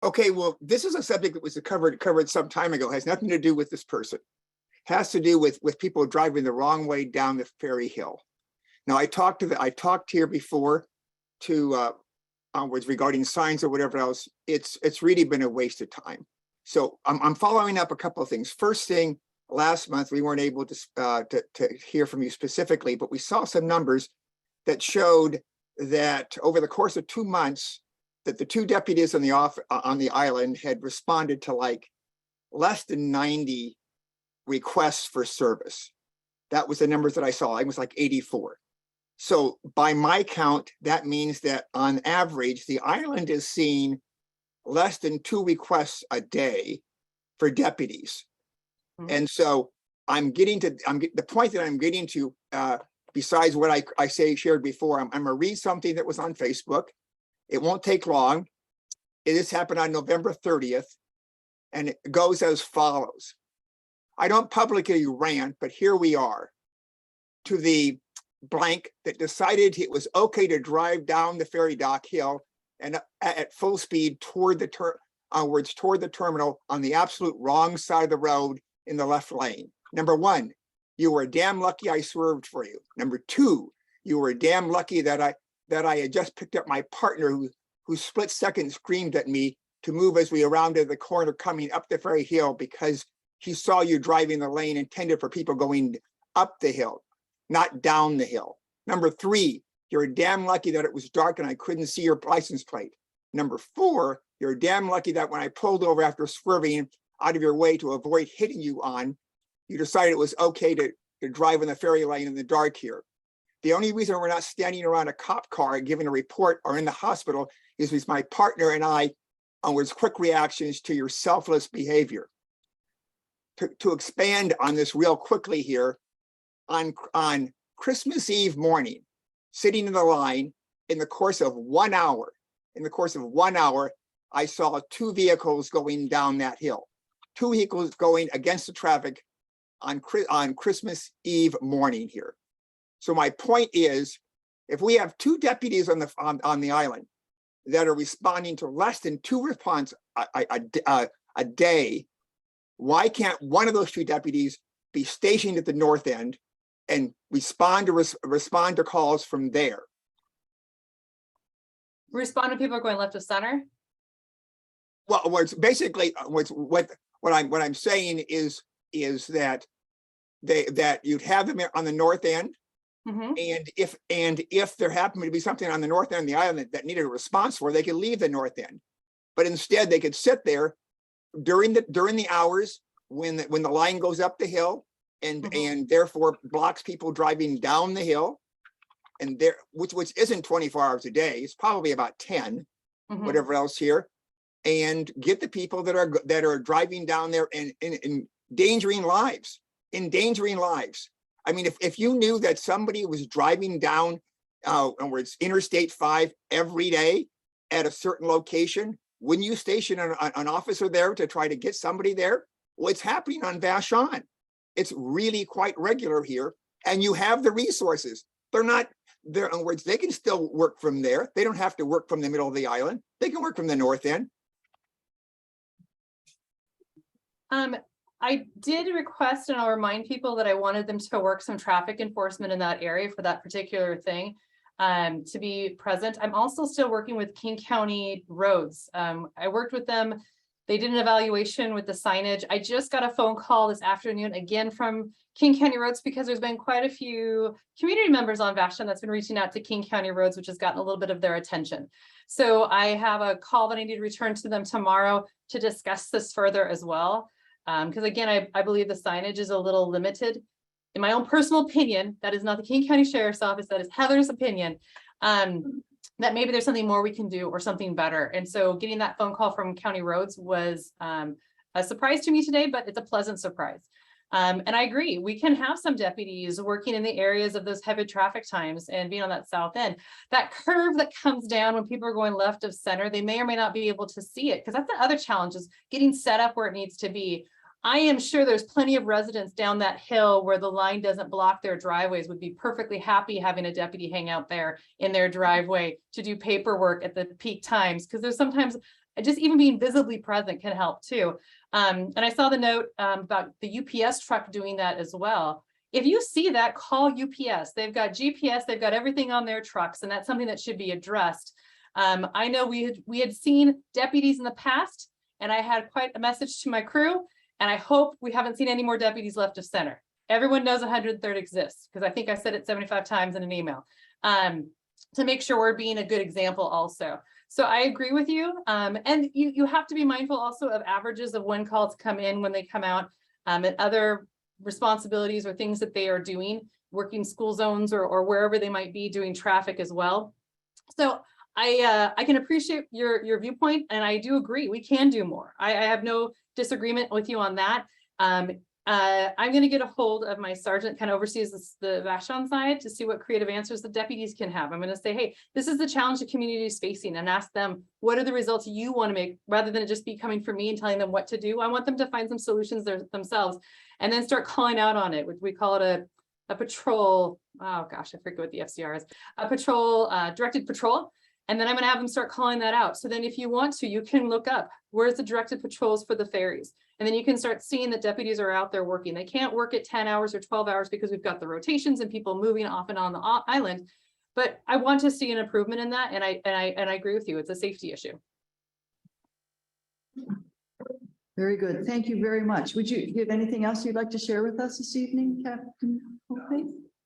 Okay, well, this is a subject that was covered some time ago. It has nothing to do with this person. It has to do with people driving the wrong way down the Ferry Hill. Now, I talked here before to was regarding signs or whatever else. It's really been a waste of time. So I'm following up a couple of things. First thing, last month we weren't able to hear from you specifically, but we saw some numbers that showed that over the course of 2 months, that the 2 deputies on the island had responded to like less than 90 requests for service. That was the numbers that I saw. It was like 84. So by my count, that means that on average, the island is seeing less than 2 requests a day for deputies. And so the point that I'm getting to, besides what I shared before, I'm gonna read something that was on Facebook. It won't take long. This happened on November 30th, and it goes as follows. I don't publicly rant, but here we are. To the blank that decided it was okay to drive down the ferry dock hill and at full speed toward the terminal on the absolute wrong side of the road in the left lane. Number 1, you were damn lucky I swerved for you. Number 2, you were damn lucky that I had just picked up my partner who split second screamed at me to move as we rounded the corner coming up the ferry hill because he saw you driving the lane intended for people going up the hill, not down the hill. Number 3, you're damn lucky that it was dark and I couldn't see your license plate. Number 4, you're damn lucky that when I pulled over after swerving out of your way to avoid hitting you you decided it was okay to drive in the ferry lane in the dark here. The only reason we're not standing around a cop car giving a report or in the hospital is because my partner and I was quick reactions to your selfless behavior. To expand on this real quickly here, on Christmas Eve morning, sitting in the line, in the course of 1 hour, I saw 2 vehicles going down that hill. 2 vehicles going against the traffic on Christmas Eve morning here. So my point is, if we have 2 deputies on the island that are responding to less than 2 response a day, why can't one of those 2 deputies be stationed at the north end and respond to calls from there. Respond when people are going left of center. Well, what's basically what I'm saying is that that you'd have them on the north end. And if there happened to be something on the north end of the island that needed a response for, they could leave the north end. But instead they could sit there during the hours when the line goes up the hill and therefore blocks people driving down the hill. And there, which isn't 24 hours a day, it's probably about 10, whatever else here, and get the people that are driving down there and endangering lives. I mean, if you knew that somebody was driving down where it's Interstate 5 every day at a certain location, wouldn't you station an officer there to try to get somebody there? Well, it's happening on Vashon. It's really quite regular here, and you have the resources. They're not there. In other words, they can still work from there. They don't have to work from the middle of the island. They can work from the north end. I did request, and I'll remind people that I wanted them to work some traffic enforcement in that area for that particular thing, to be present. I'm also still working with King County Roads. I worked with them. They did an evaluation with the signage. I just got a phone call this afternoon again from King County Roads, because there's been quite a few community members on Vashon that's been reaching out to King County Roads, which has gotten a little bit of their attention. So I have a call that I need to return to them tomorrow to discuss this further as well. Because again, I believe the signage is a little limited. In my own personal opinion, that is not the King County Sheriff's Office, that is Heather's opinion, that maybe there's something more we can do or something better. And so getting that phone call from County Roads was a surprise to me today, but it's a pleasant surprise. And I agree, we can have some deputies working in the areas of those heavy traffic times and being on that south end. That curve that comes down when people are going left of center, they may or may not be able to see it, because that's the other challenge, is getting set up where it needs to be. I am sure there's plenty of residents down that hill where the line doesn't block their driveways would be perfectly happy having a deputy hang out there in their driveway to do paperwork at the peak times, because there's sometimes just even being visibly present can help too. And I saw the note about the UPS truck doing that as well. If you see that, call UPS. They've got GPS, they've got everything on their trucks, and that's something that should be addressed. I know we had seen deputies in the past, and I had quite a message to my crew, and I hope we haven't seen any more deputies left of center. Everyone knows 103rd exists, because I think I said it 75 times in an email, to make sure we're being a good example also. So I agree with you. And you have to be mindful also of averages of when calls come in, when they come out, and other responsibilities or things that they are doing, working school zones or wherever they might be doing traffic as well. So I can appreciate your viewpoint, and I do agree we can do more. I have no disagreement with you on that. I'm going to get a hold of my sergeant, kind of oversees the Vashon side, to see what creative answers the deputies can have. I'm going to say, hey, this is the challenge the community is facing, and ask them, what are the results you want to make, rather than it just be coming from me and telling them what to do. I want them to find some solutions themselves, and then start calling out on it, which we call it a patrol. Oh gosh, I forget what the FCR is. A patrol, directed patrol. And then I'm going to have them start calling that out. So then if you want to, you can look up where's the directed patrols for the ferries. And then you can start seeing that deputies are out there working. They can't work at 10 hours or 12 hours because we've got the rotations and people moving off and on the island. But I want to see an improvement in that. And I agree with you. It's a safety issue. Very good. Thank you very much. Would you have anything else you'd like to share with us this evening, Captain? Okay.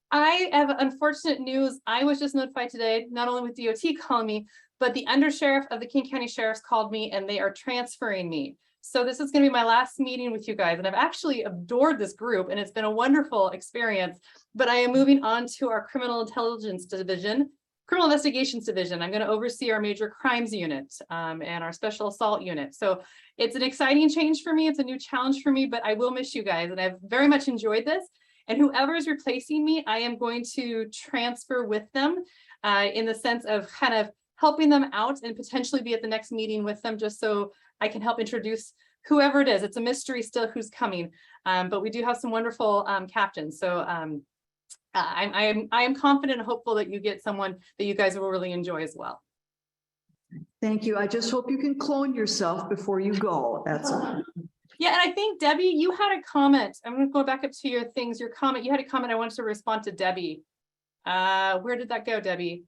I have unfortunate news. I was just notified today, not only with DOT calling me, but the undersheriff of the King County Sheriff's called me, and they are transferring me. So this is going to be my last meeting with you guys, and I've actually adored this group, and it's been a wonderful experience. But I am moving on to our criminal intelligence division, criminal investigations division. I'm going to oversee our major crimes unit and our special assault unit. So it's an exciting change for me. It's a new challenge for me, but I will miss you guys, and I've very much enjoyed this. And whoever is replacing me, I am going to transfer with them in the sense of kind of helping them out and potentially be at the next meeting with them, just so I can help introduce whoever it is. It's a mystery still who's coming, but we do have some wonderful captains. So I am confident and hopeful that you get someone that you guys will really enjoy as well. Thank you. I just hope you can clone yourself before you go. That's all. Yeah, and I think Debbie, you had a comment. I'm gonna go back up to your things, your comment. You had a comment. I wanted to respond to Debbie. Where did that go, Debbie?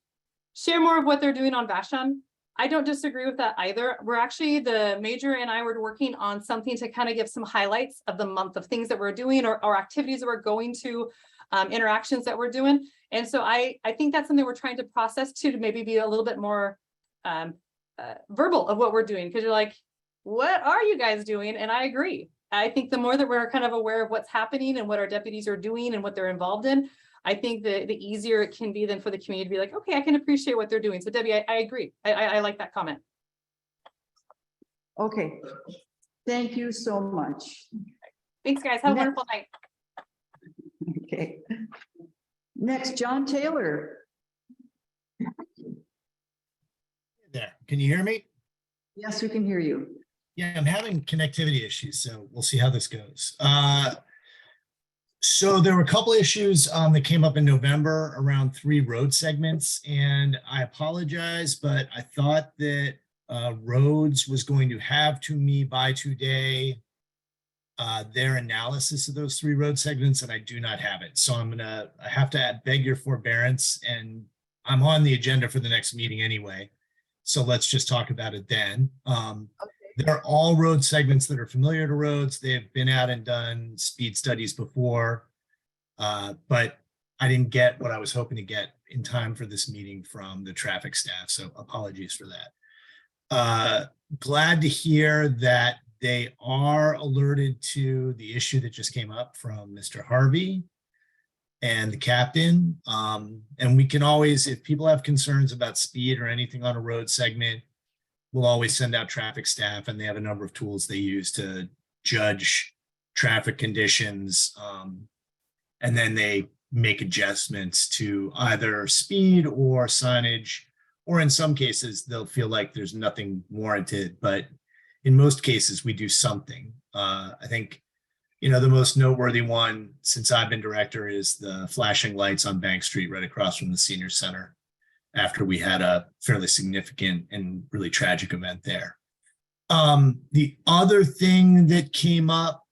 Share more of what they're doing on Vashon. I don't disagree with that either. We're actually, the major and I were working on something to kind of give some highlights of the month of things that we're doing or activities that we're going to, interactions that we're doing. And so I think that's something we're trying to process too, to maybe be a little bit more verbal of what we're doing. Because you're like, what are you guys doing? And I agree. I think the more that we're kind of aware of what's happening and what our deputies are doing and what they're involved in, I think the easier it can be then for the community to be like, okay, I can appreciate what they're doing. So Debbie, I agree. I like that comment. Okay. Thank you so much. Thanks, guys. Have a wonderful night. Okay. Next, John Taylor. There, can you hear me? Yes, we can hear you. Yeah, I'm having connectivity issues, so we'll see how this goes. So there were a couple issues that came up in November around 3 road segments, and I apologize, but I thought that Roads was going to have to me by today their analysis of those 3 road segments, and I do not have it. So I have to beg your forbearance, and I'm on the agenda for the next meeting anyway. So let's just talk about it then. They're all road segments that are familiar to roads. They've been out and done speed studies before, but I didn't get what I was hoping to get in time for this meeting from the traffic staff. So apologies for that. Glad to hear that they are alerted to the issue that just came up from Mr. Harvey and the captain. And we can always, if people have concerns about speed or anything on a road segment, we'll always send out traffic staff, and they have a number of tools they use to judge traffic conditions. And then they make adjustments to either speed or signage, or in some cases, they'll feel like there's nothing warranted, but in most cases, we do something. I think, the most noteworthy one since I've been director is the flashing lights on Bank Street right across from the senior center, after we had a fairly significant and really tragic event there. The other thing that came up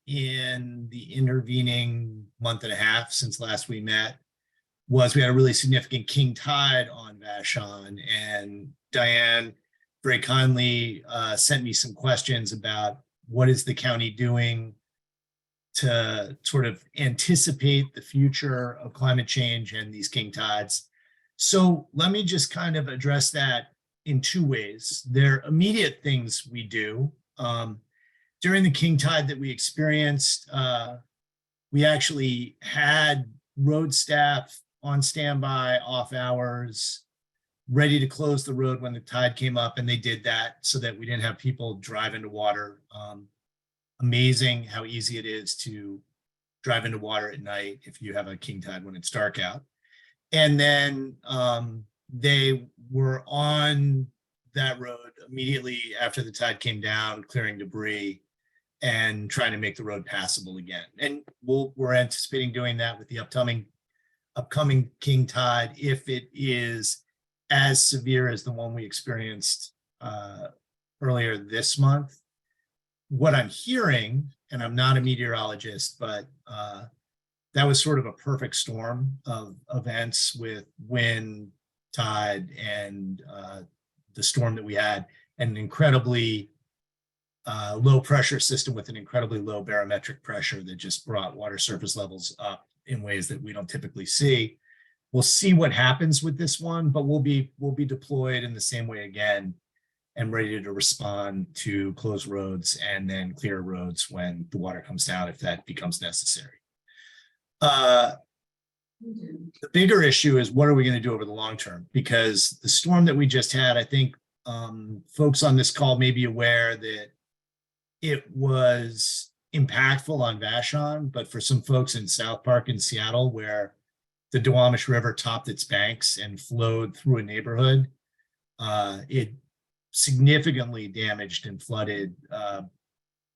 in the intervening month and a half since last we met was we had a really significant king tide on Vashon, and Diane very kindly sent me some questions about what is the county doing to sort of anticipate the future of climate change and these king tides. So let me just kind of address that in 2 ways. There are immediate things we do. During the king tide that we experienced, we actually had road staff on standby, off hours, ready to close the road when the tide came up, and they did that so that we didn't have people drive into water. Amazing how easy it is to drive into water at night if you have a king tide when it's dark out. And then they were on that road immediately after the tide came down, clearing debris and trying to make the road passable again. And we're anticipating doing that with the upcoming king tide if it is as severe as the one we experienced earlier this month. What I'm hearing, and I'm not a meteorologist, but that was sort of a perfect storm of events with wind, tide, and the storm that we had, an incredibly low pressure system with an incredibly low barometric pressure that just brought water surface levels up in ways that we don't typically see. We'll see what happens with this one, but we'll be deployed in the same way again and ready to respond to close roads and then clear roads when the water comes down, if that becomes necessary. The bigger issue is what are we going to do over the long term? Because the storm that we just had, I think folks on this call may be aware that it was impactful on Vashon, but for some folks in South Park in Seattle, where the Duwamish River topped its banks and flowed through a neighborhood, it significantly damaged and flooded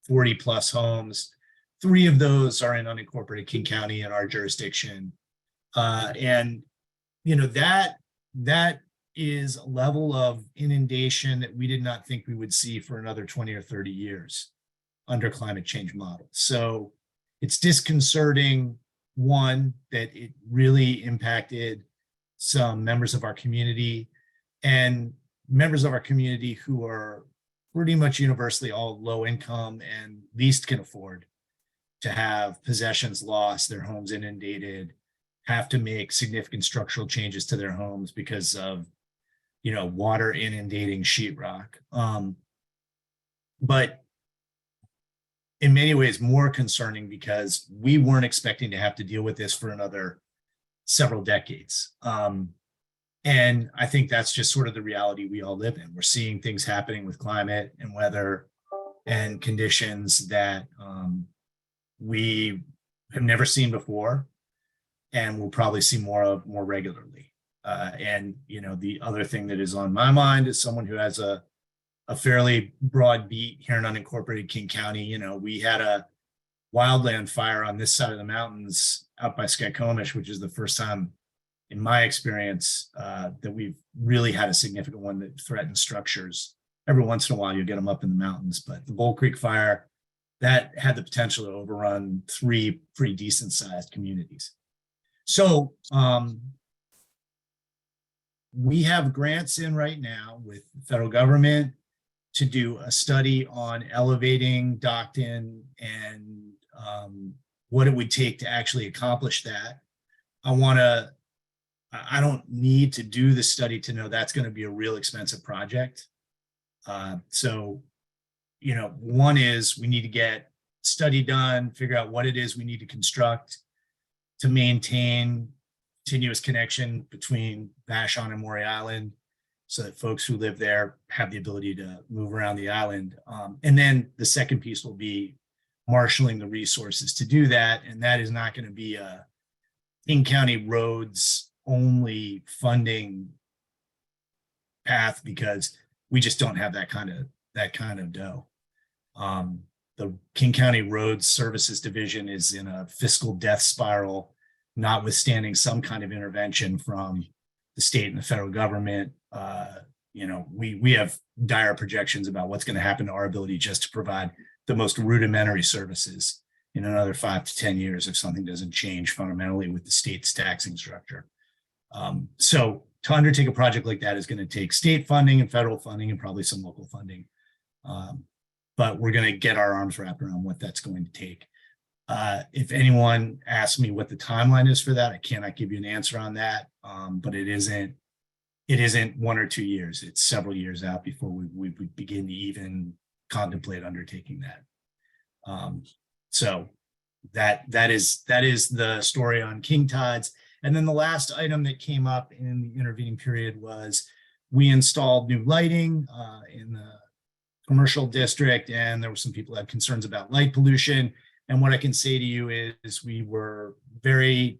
40 plus homes. 3 of those are in unincorporated King County in our jurisdiction. And, that is a level of inundation that we did not think we would see for another 20 or 30 years. under climate change models. So it's disconcerting, one, that it really impacted some members of our community, and members of our community who are pretty much universally all low income and least can afford to have possessions lost, their homes inundated, have to make significant structural changes to their homes because of, water inundating sheetrock. But in many ways more concerning because we weren't expecting to have to deal with this for another several decades. And I think that's just sort of the reality we all live in. We're seeing things happening with climate and weather and conditions that we have never seen before, and we'll probably see more of more regularly. And the other thing that is on my mind is someone who has a fairly broad beat here in unincorporated King County. We had a wildland fire on this side of the mountains out by Skykomish, which is the first time in my experience that we've really had a significant one that threatens structures. Every once in a while, you get them up in the mountains, but the Bull Creek fire, that had the potential to overrun 3 pretty decent sized communities. So we have grants in right now with the federal government to do a study on elevating Docton and what it would take to actually accomplish that. I don't need to do the study to know that's going to be a real expensive project. So, one is we need to get study done, figure out what it is we need to construct to maintain continuous connection between Vashon and Maury Island, so that folks who live there have the ability to move around the island. And then the second piece will be marshaling the resources to do that. And that is not going to be a King County roads only funding path, because we just don't have that kind of dough. The King County Roads Services Division is in a fiscal death spiral, notwithstanding some kind of intervention from the state and the federal government. We have dire projections about what's going to happen to our ability just to provide the most rudimentary services in another 5 to 10 years if something doesn't change fundamentally with the state's taxing structure. So to undertake a project like that is going to take state funding and federal funding and probably some local funding. But we're going to get our arms wrapped around what that's going to take. If anyone asks me what the timeline is for that, I cannot give you an answer on that. But it isn't 1 or 2 years. It's several years out before we begin to even contemplate undertaking that. So that is the story on king tides. And then the last item that came up in the intervening period was we installed new lighting in the commercial district, and there were some people that had concerns about light pollution. And what I can say to you is we were very,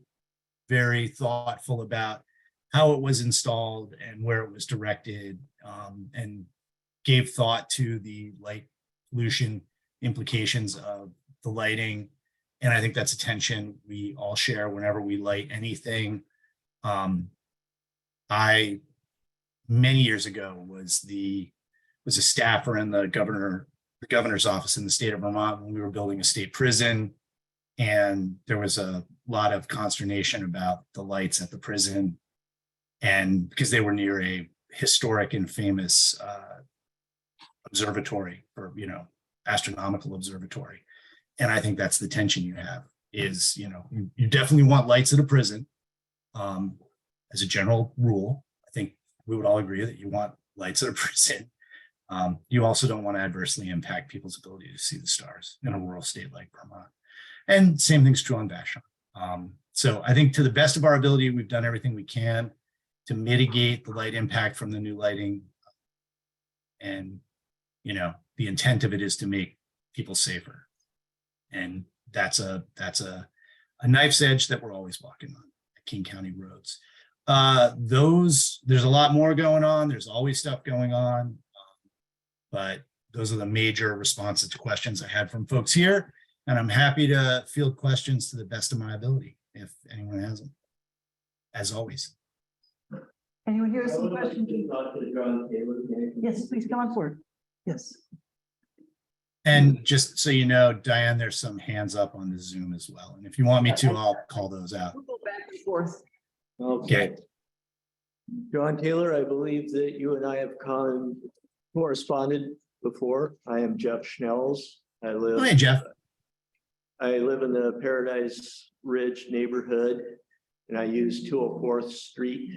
very thoughtful about how it was installed and where it was directed, and gave thought to the light pollution implications of the lighting. And I think that's a tension we all share whenever we light anything. I, many years ago, was a staffer in the governor's office in the state of Vermont when we were building a state prison. And there was a lot of consternation about the lights at the prison, and because they were near a historic and famous observatory, or astronomical observatory. And I think that's the tension you have is, you definitely want lights at a prison. As a general rule, I think we would all agree that you want lights at a prison. You also don't want to adversely impact people's ability to see the stars in a rural state like Vermont. And same thing's true on Vashon. So I think to the best of our ability, we've done everything we can to mitigate the light impact from the new lighting. And, the intent of it is to make people safer. And that's a knife's edge that we're always walking on at King County roads. There's a lot more going on. There's always stuff going on. But those are the major responses to questions I had from folks here. And I'm happy to field questions to the best of my ability if anyone has them, as always. Anyone here have some questions? Yes, please come on forward. Yes. And just so you know, Diane, there's some hands up on the Zoom as well. And if you want me to, I'll call those out. We'll go back and forth. Okay. John Taylor, I believe that you and I have corresponded before. I am Jeff Schnells. I live. Hey, Jeff. I live in the Paradise Ridge neighborhood and I use 204th Street.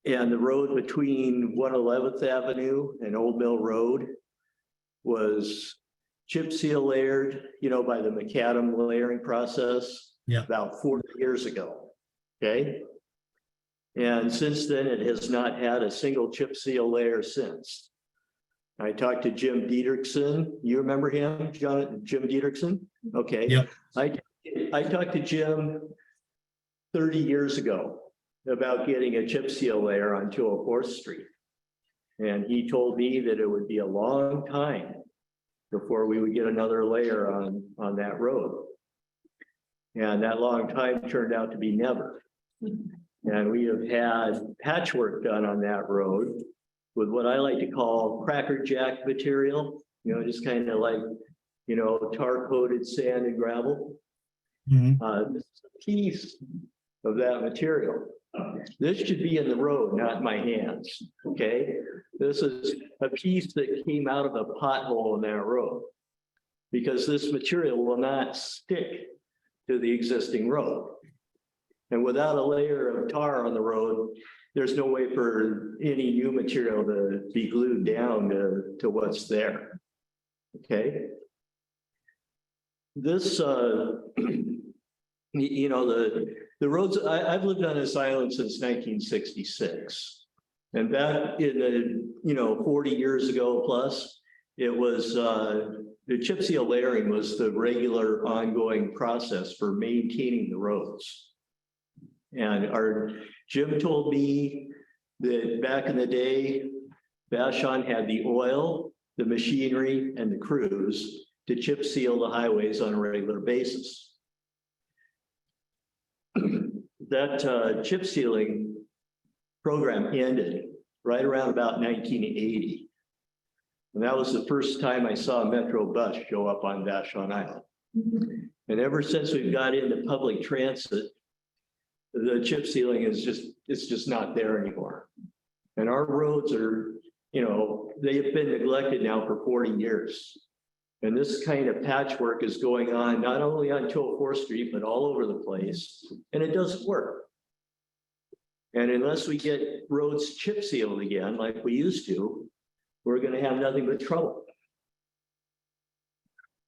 And the road between 111th Avenue and Old Mill Road was chip seal layered, you know, by the macadam layering process. Yeah. About 40 years ago. Okay. And since then, it has not had a single chip seal layer since. I talked to Jim Dietrichson. You remember him, Jim Dietrichson? Okay. Yep. I talked to Jim 30 years ago about getting a chip seal layer on 204th Street. And he told me that it would be a long time before we would get another layer on that road. And that long time turned out to be never. And we have had patchwork done on that road with what I like to call crackerjack material, you know, just kind of like, you know, tar coated sand and gravel. This is a piece of that material. This should be in the road, not in my hands, okay? This is a piece that came out of a pothole in that road because this material will not stick to the existing road. And without a layer of tar on the road, there's no way for any new material to be glued down to what's there, okay? This, you know, the roads, I've lived on this island since 1966. And back in the, you know, 40 years ago plus, it was, the chip seal layering was the regular ongoing process for maintaining the roads. And Jim told me that back in the day, Vashon had the oil, the machinery, and the crews to chip seal the highways on a regular basis. That chip sealing program ended right around about 1980. And that was the first time I saw a Metro bus show up on Vashon Island. And ever since we've got into public transit, the chip sealing is it's just not there anymore. And our roads are, you know, they have been neglected now for 40 years. And this kind of patchwork is going on not only on 204th Street, but all over the place. And it doesn't work. And unless we get roads chip sealed again, like we used to, we're going to have nothing but trouble.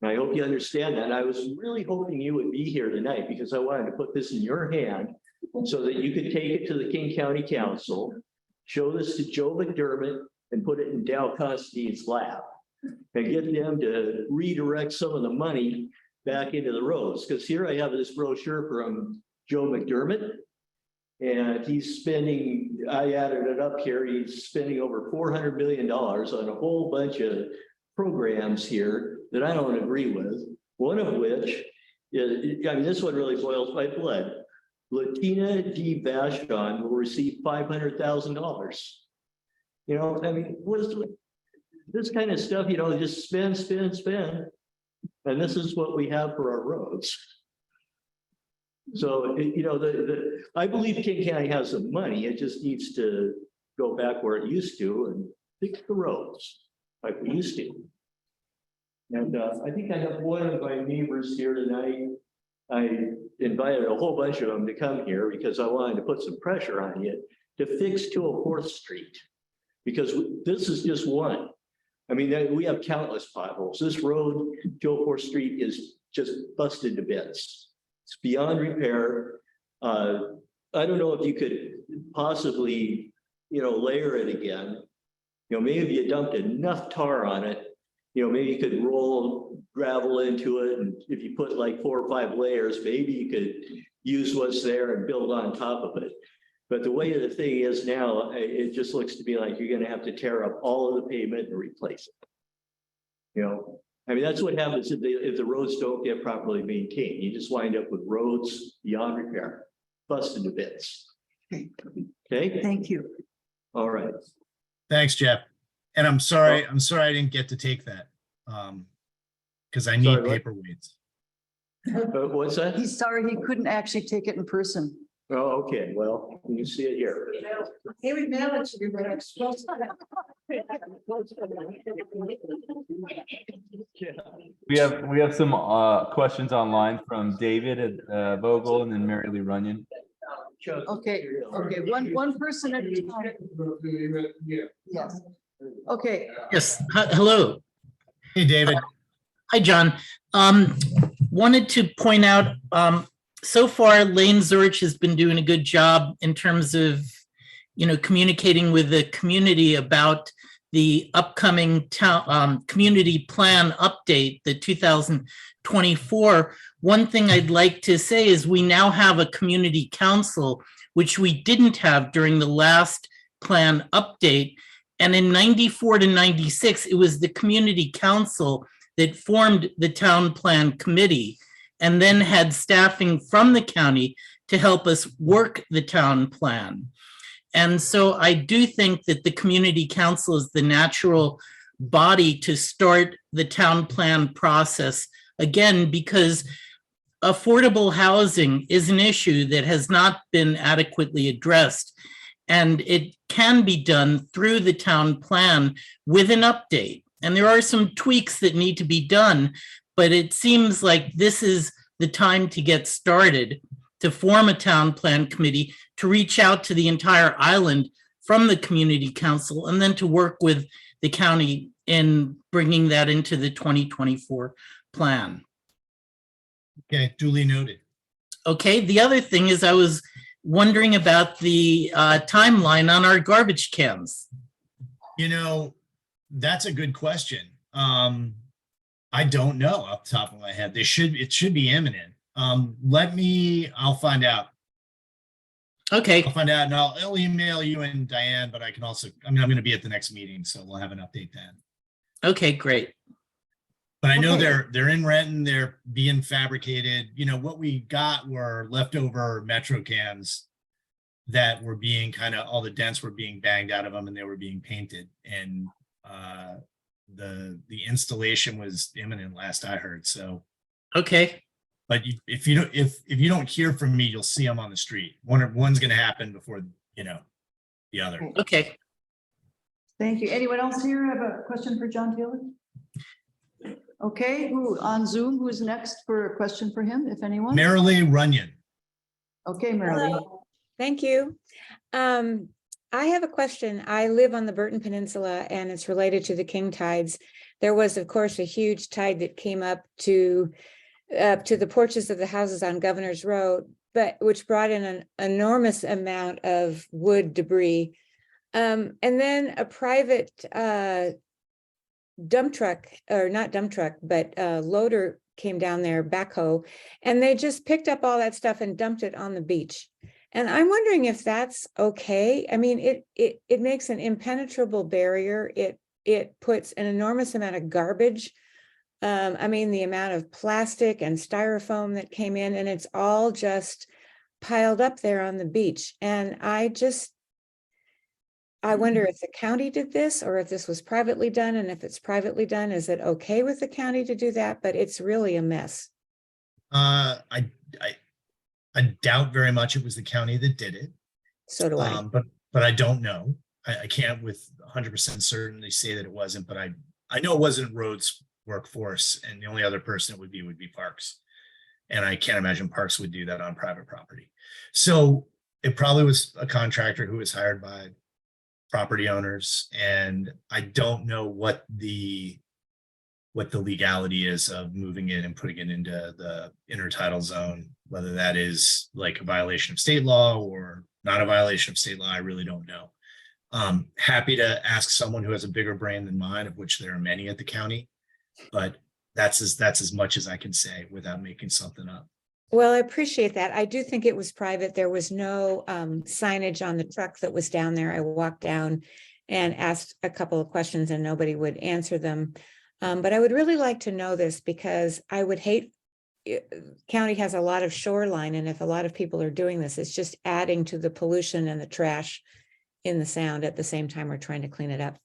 And I hope you understand that. I was really hoping you would be here tonight because I wanted to put this in your hand so that you could take it to the King County Council, show this to Joe McDermott, and put it in Dow Constine's lap and get them to redirect some of the money back into the roads. Because here I have this brochure from Joe McDermott, and he's spending, I added it up here, he's spending over $400 million on a whole bunch of programs here that I don't agree with. One of which is, I mean, this one really boils my blood. Latina D. Vashon will receive $500,000. You know, I mean, what is this kind of stuff, you know, just spend. And this is what we have for our roads. So, you know, I believe King County has some money. It just needs to go back where it used to and fix the roads like we used to. And I think I have one of my neighbors here tonight. I invited a whole bunch of them to come here because I wanted to put some pressure on you to fix 204th Street. Because this is just one. I mean, we have countless potholes. This road, 204th Street, is just busted to bits. It's beyond repair. I don't know if you could possibly, you know, layer it again. You know, maybe if you dumped enough tar on it, you know, maybe you could roll gravel into it. And if you put like 4 or 5 layers, maybe you could use what's there and build on top of it. But the way the thing is now, it just looks to me like you're going to have to tear up all of the pavement and replace it. You know, I mean, that's what happens if the roads don't get properly maintained. You just wind up with roads beyond repair, busted to bits. Okay. Okay. Thank you. All right. Thanks, Jeff. And I'm sorry I didn't get to take that. Because I need Sorry, what? paperweights. What's that? He's sorry he couldn't actually take it in person. Oh, okay, well, you see it here. He would mail it to you, but I'm supposed We have some questions online from David at Vogel and then Mary Lee Runyon. Okay, one person at a time. Yes. Okay. Yes, hello. Hey, David. Hi, John. Wanted to point out, so far Lane Zurich has been doing a good job in terms of, communicating with the community about the upcoming town community plan update, the 2024. One thing I'd like to say is we now have a community council, which we didn't have during the last plan update. And in 94 to 96, it was the community council that formed the town plan committee and then had staffing from the county to help us work the town plan. And so I do think that the community council is the natural body to start the town plan process again, because affordable housing is an issue that has not been adequately addressed. And it can be done through the town plan with an update. And there are some tweaks that need to be done, but it seems like this is the time to get started, to form a town plan committee, to reach out to the entire island from the community council, and then to work with the county in bringing that into the 2024 plan. Okay, duly noted. Okay, the other thing is I was wondering about the timeline on our garbage cans. That's a good question. I don't know off the top of my head. It should be imminent. I'll find out. Okay. I'll find out and I'll email you and Diane, but I can also, I'm going to be at the next meeting, so we'll have an update then. Okay, great. But I know they're in Renton, they're being fabricated. What we got were leftover Metro cans that were being all the dents were being banged out of them and they were being painted. And the installation was imminent last I heard. So okay. But if you don't hear from me, you'll see them on the street. One's going to happen before the other. Okay. Thank you. Anyone else here have a question for John Taylor? Okay, who on Zoom? Who's next for a question for him, if anyone? Mary Lee Runyon. Okay, Mary Lee. Thank you. I have a question. I live on the Burton Peninsula and it's related to the king tides. There was, of course, a huge tide that came up to the porches of the houses on Governor's Road, which brought in an enormous amount of wood debris. And then a private dump truck, or not dump truck, but loader came down there, backhoe, and they just picked up all that stuff and dumped it on the beach. And I'm wondering if that's okay. I mean, it makes an impenetrable barrier. It puts an enormous amount of garbage. I mean, the amount of plastic and styrofoam that came in, and it's all just piled up there on the beach. And I wonder if the county did this or if this was privately done. And if it's privately done, is it okay with the county to do that? But it's really a mess. I doubt very much it was the county that did it. So do I. But I don't know. I can't with 100% certainty say that it wasn't, but I know it wasn't roads workforce, and the only other person it would be Parks. And I can't imagine Parks would do that on private property. So it probably was a contractor who was hired by property owners. And I don't know what the legality is of moving it and putting it into the intertidal zone, whether that is like a violation of state law or not a violation of state law. I really don't know. Happy to ask someone who has a bigger brain than mine, of which there are many at the county, but that's as much as I can say without making something up. Well, I appreciate that. I do think it was private. There was no signage on the truck that was down there. I walked down and asked a couple of questions and nobody would answer them. But I would really like to know this because I would hate, county has a lot of shoreline, and if a lot of people are doing this, it's just adding to the pollution and the trash in the sound at the same time we're trying to clean it up.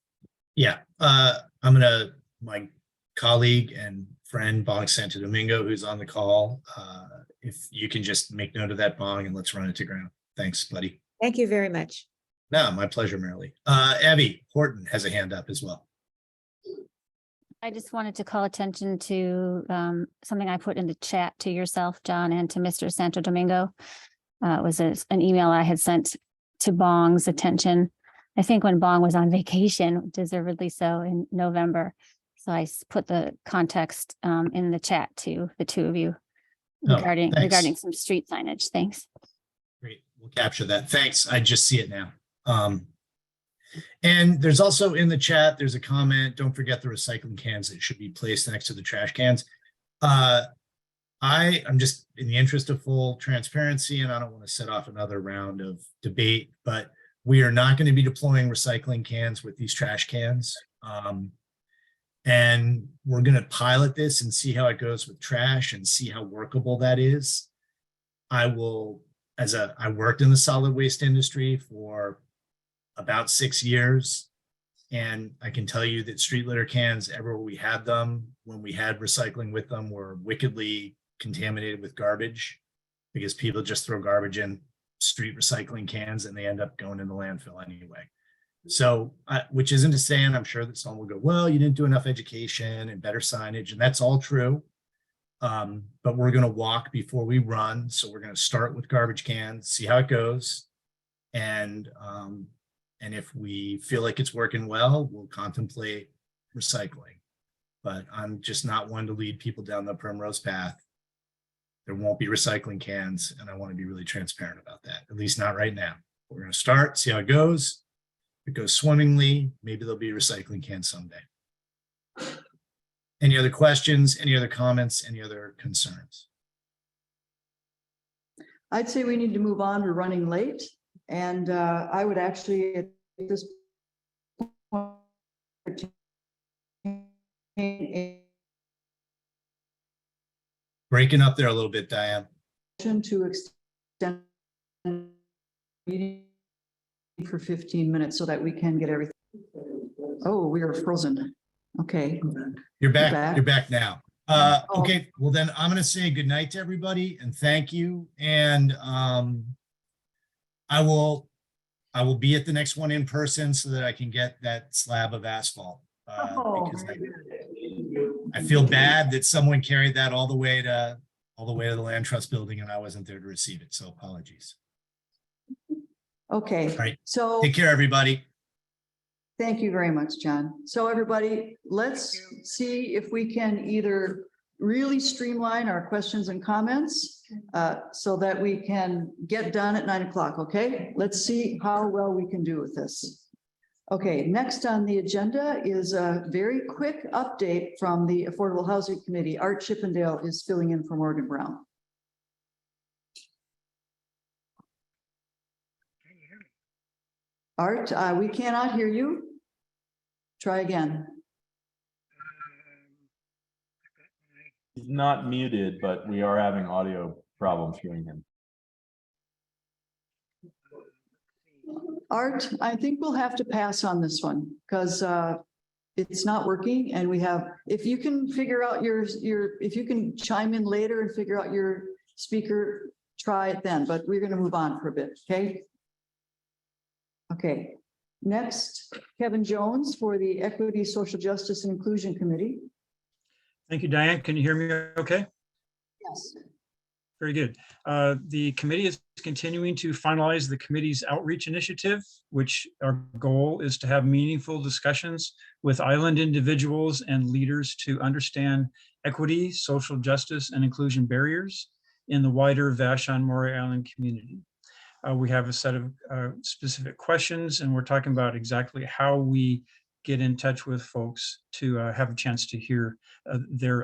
Yeah, my colleague and friend Bong Santo Domingo, who's on the call, if you can just make note of that, Bong, and let's run it to ground. Thanks, buddy. Thank you very much. No, my pleasure, Marilee. Abby Horton has a hand up as well. I just wanted to call attention to something I put in the chat to yourself, John, and to Mr. Santo Domingo. It was an email I had sent to Bong's attention. I think when Bong was on vacation, deservedly so, in November. So I put the context in the chat to the two of you regarding some street signage. Thanks. Great, we'll capture that. Thanks. I just see it now. And there's also in the chat, there's a comment, don't forget the recycling cans that should be placed next to the trash cans. I'm just in the interest of full transparency, and I don't want to set off another round of debate, but we are not going to be deploying recycling cans with these trash cans. And we're going to pilot this and see how it goes with trash and see how workable that is. I worked in the solid waste industry for about 6 years. And I can tell you that street litter cans, everywhere we had them, when we had recycling with them, were wickedly contaminated with garbage because people just throw garbage in street recycling cans and they end up going in the landfill anyway. So, which isn't to say, and I'm sure that someone will go, well, you didn't do enough education and better signage, and that's all true. But we're going to walk before we run. So we're going to start with garbage cans, see how it goes. And if we feel like it's working well, we'll contemplate recycling. But I'm just not one to lead people down the primrose path. There won't be recycling cans, and I want to be really transparent about that, at least not right now. We're going to start, see how it goes. If it goes swimmingly, maybe there'll be recycling cans someday. Any other questions, any other comments, any other concerns? I'd say we need to move on. We're running late. And I would actually at this point Breaking up there a little bit, Diane. To extend the meeting for 15 minutes so that we can get everything. Oh, we are frozen. Okay. You're back. You're back now. Okay, well then I'm going to say good night to everybody and thank you. And I will be at the next one in person so that I can get that slab of asphalt. Because I feel bad that someone carried that all the way to the Land Trust building and I wasn't there to receive it. So apologies. Okay. All right. So take care, everybody. Thank you very much, John. So everybody, let's see if we can either really streamline our questions and comments so that we can get done at 9 o'clock. Okay, let's see how well we can do with this. Okay, next on the agenda is a very quick update from the Affordable Housing Committee. Art Chippendale is filling in for Morgan Brown. Art, we cannot hear you. Try again. He's not muted, but we are having audio problems hearing him. Art, I think we'll have to pass on this one because it's not working and we have, if you can figure out if you can chime in later and figure out your speaker, try it then, but we're going to move on for a bit, okay? Okay, next, Kevin Jones for the Equity, Social Justice and Inclusion Committee. Thank you, Diane. Can you hear me okay? Yes. Very good. The committee is continuing to finalize the committee's outreach initiative, which our goal is to have meaningful discussions with island individuals and leaders to understand equity, social justice, and inclusion barriers in the wider Vashon-Maury Island community. We have a set of specific questions, and we're talking about exactly how we get in touch with folks to have a chance to hear their,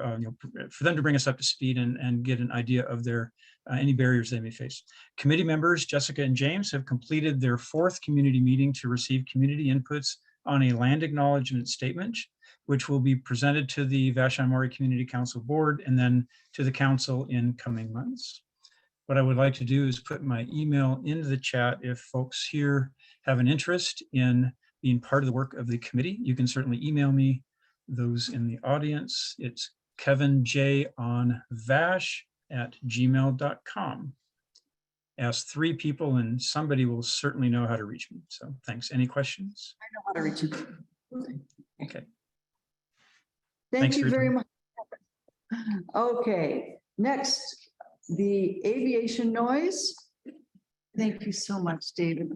for them to bring us up to speed and get an idea of their any barriers they may face. Committee members Jessica and James have completed their 4th community meeting to receive community inputs on a land acknowledgement statement, which will be presented to the Vashon-Maury Community Council Board and then to the council in coming months. What I would like to do is put my email into the chat if folks here have an interest in being part of the work of the committee, you can certainly email me. Those in the audience, it's kevinjonvash@gmail.com. Ask 3 people and somebody will certainly know how to reach me. So thanks. Any questions? I know how to reach you. Okay. Thank Thanks you for your very time. much. Okay, next, the aviation noise. Thank you so much, David.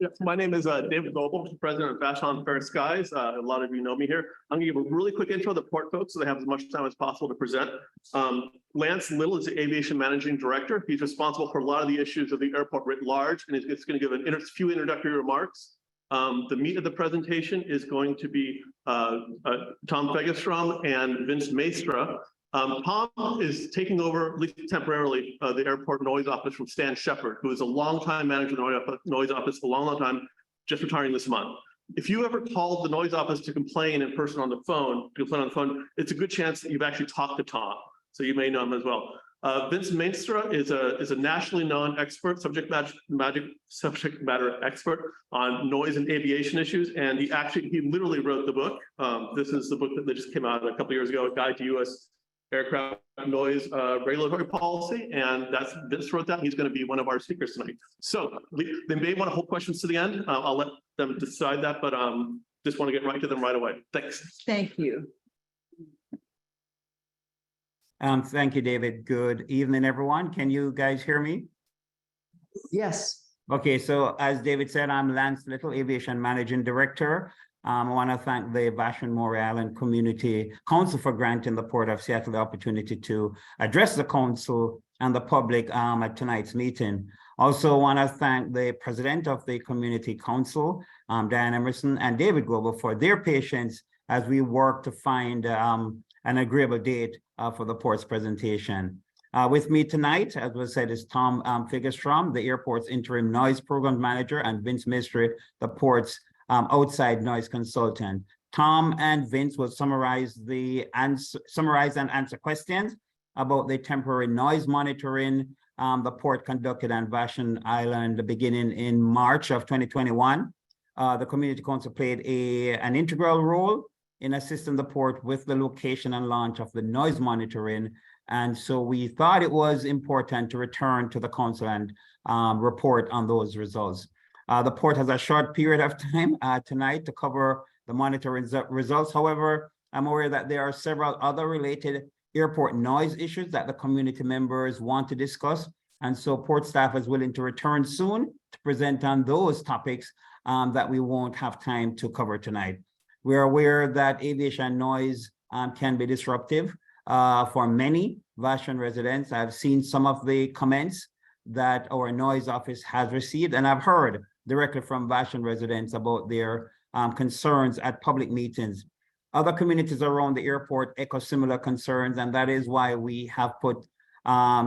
Yeah, my name is David Goebel, president of Vashon Fair Skies. A lot of you know me here. I'm going to give a really quick intro to the port folks so they have as much time as possible to present. Lance Lyttle is the aviation managing director. He's responsible for a lot of the issues of the airport writ large, and he's going to give a few introductory remarks. The meat of the presentation is going to be Tom Fagerstrom and Vince Maestra. Tom is taking over, at least temporarily, the airport noise office from Stan Shepard, who is a longtime manager of the noise office, a long time, just retiring this month. If you ever called the noise office to complain in person on the phone, it's a good chance that you've actually talked to Tom. So you may know him as well. Vince Maestra is a nationally known expert, subject matter expert on noise and aviation issues. And he literally wrote the book. This is the book that just came out a couple of years ago, A Guide to U.S. Aircraft Noise Regulatory Policy. And Vince wrote that. He's going to be one of our speakers tonight. So they may want to hold questions to the end. I'll let them decide that, but just want to get right to them right away. Thanks. Thank you. Thank you, David. Good evening, everyone. Can you guys hear me? Yes. Okay, so as David said, I'm Lance Lyttle, Aviation Managing Director. I want to thank the Vashon-Maury Island Community Council for granting the Port of Seattle the opportunity to address the council and the public at tonight's meeting. Also want to thank the president of the Community Council, Diane Emerson, and David Goebel for their patience as we work to find an agreeable date for the port's presentation. With me tonight, as was said, is Tom Fagerstrom, the airport's Interim Noise Programs Manager, and Vince Maestra, the port's outside noise consultant. Tom and Vince will summarize and answer questions about the temporary noise monitoring the port conducted on Vashon Island beginning in March of 2021. The Community Council played an integral role in assisting the port with the location and launch of the noise monitoring. And so we thought it was important to return to the council and report on those results. The port has a short period of time tonight to cover the monitoring results. However, I'm aware that there are several other related airport noise issues that the community members want to discuss. And so port staff is willing to return soon to present on those topics that we won't have time to cover tonight. We're aware that aviation noise can be disruptive for many Vashon residents. I've seen some of the comments that our noise office has received, and I've heard directly from Vashon residents about their concerns at public meetings. Other communities around the airport echo similar concerns, and that is why we have put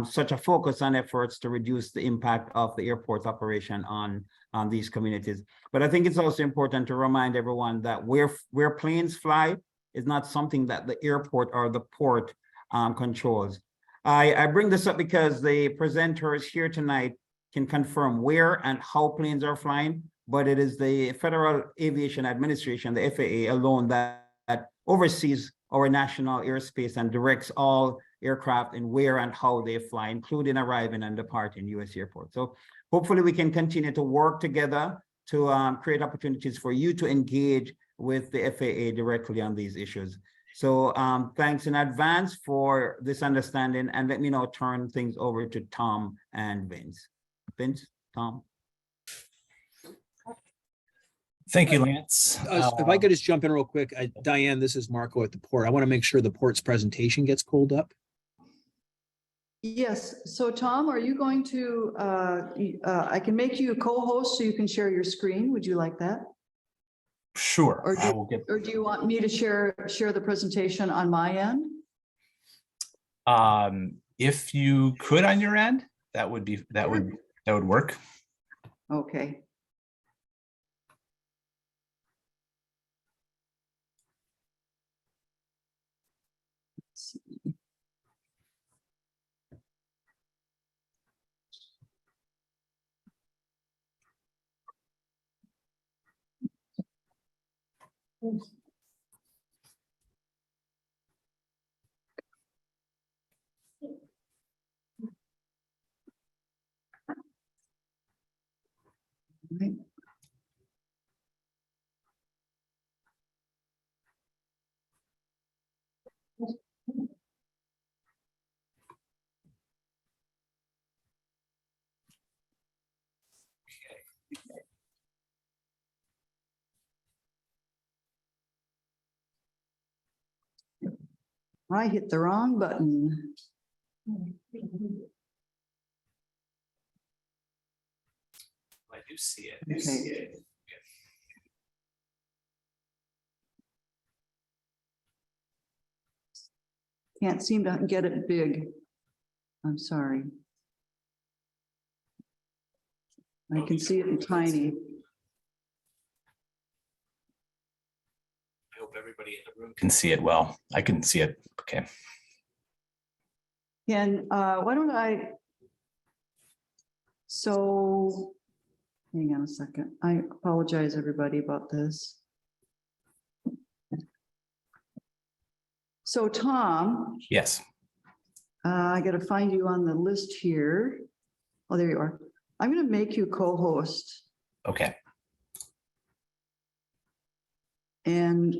such a focus on efforts to reduce the impact of the airport's operation on these communities. But I think it's also important to remind everyone that where planes fly is not something that the airport or the port controls. I bring this up because the presenters here tonight can confirm where and how planes are flying, but it is the Federal Aviation Administration, the FAA alone, that oversees our national airspace and directs all aircraft and where and how they fly, including arriving and departing U.S. airports. So hopefully we can continue to work together to create opportunities for you to engage with the FAA directly on these issues. So thanks in advance for this understanding, and let me now turn things over to Tom and Vince. Vince, Tom. Thank you, Lance. If I could just jump in real quick, Diane, this is Marco at the port. I want to make sure the port's presentation gets pulled up. Yes. So Tom, are you going to, I can make you a co-host so you can share your screen. Would you like that? Sure. Or do you want me to share the presentation on my end? If you could on your end, that would work. Okay. Let's see. Right. I hit the wrong button. I do see it. Okay. Can't seem to get it big. I'm sorry. I can see it in tiny. I hope everybody in the room can see it well. I can see it. Okay. Why don't I? So, hang on a second. I apologize, everybody, about this. So, Tom. Yes. I got to find you on the list here. Oh, there you are. I'm going to make you co-host. Okay. And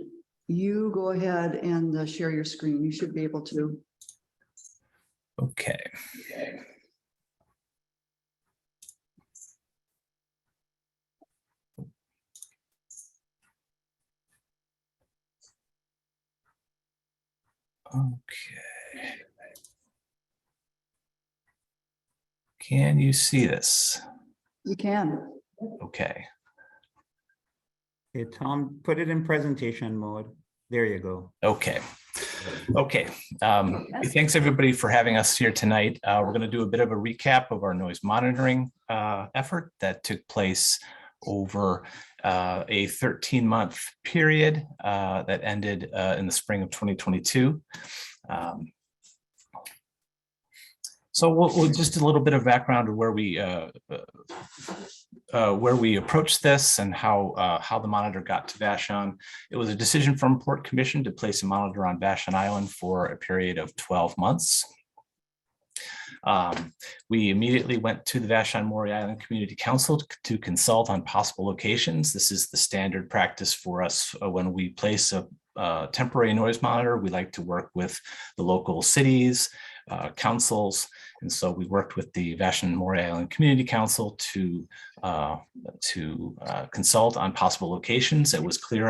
you go ahead and share your screen. You should be able to. Okay. Okay. Can you see this? You can. Okay. Okay, Tom, put it in presentation mode. There you go. Okay. Okay. Thanks everybody for having us here tonight. We're going to do a bit of a recap of our noise monitoring effort that took place over a 13-month period that ended in the spring of 2022. So we'll just a little bit of background of where we approached this and how the monitor got to Vashon. It was a decision from Port Commission to place a monitor on Vashon Island for a period of 12 months. We immediately went to the Vashon-Maury Island Community Council to consult on possible locations. This is the standard practice for us when we place a temporary noise monitor. We like to work with the local cities, councils, and so we worked with the Vashon-Maury Island Community Council to consult on possible locations. It was clear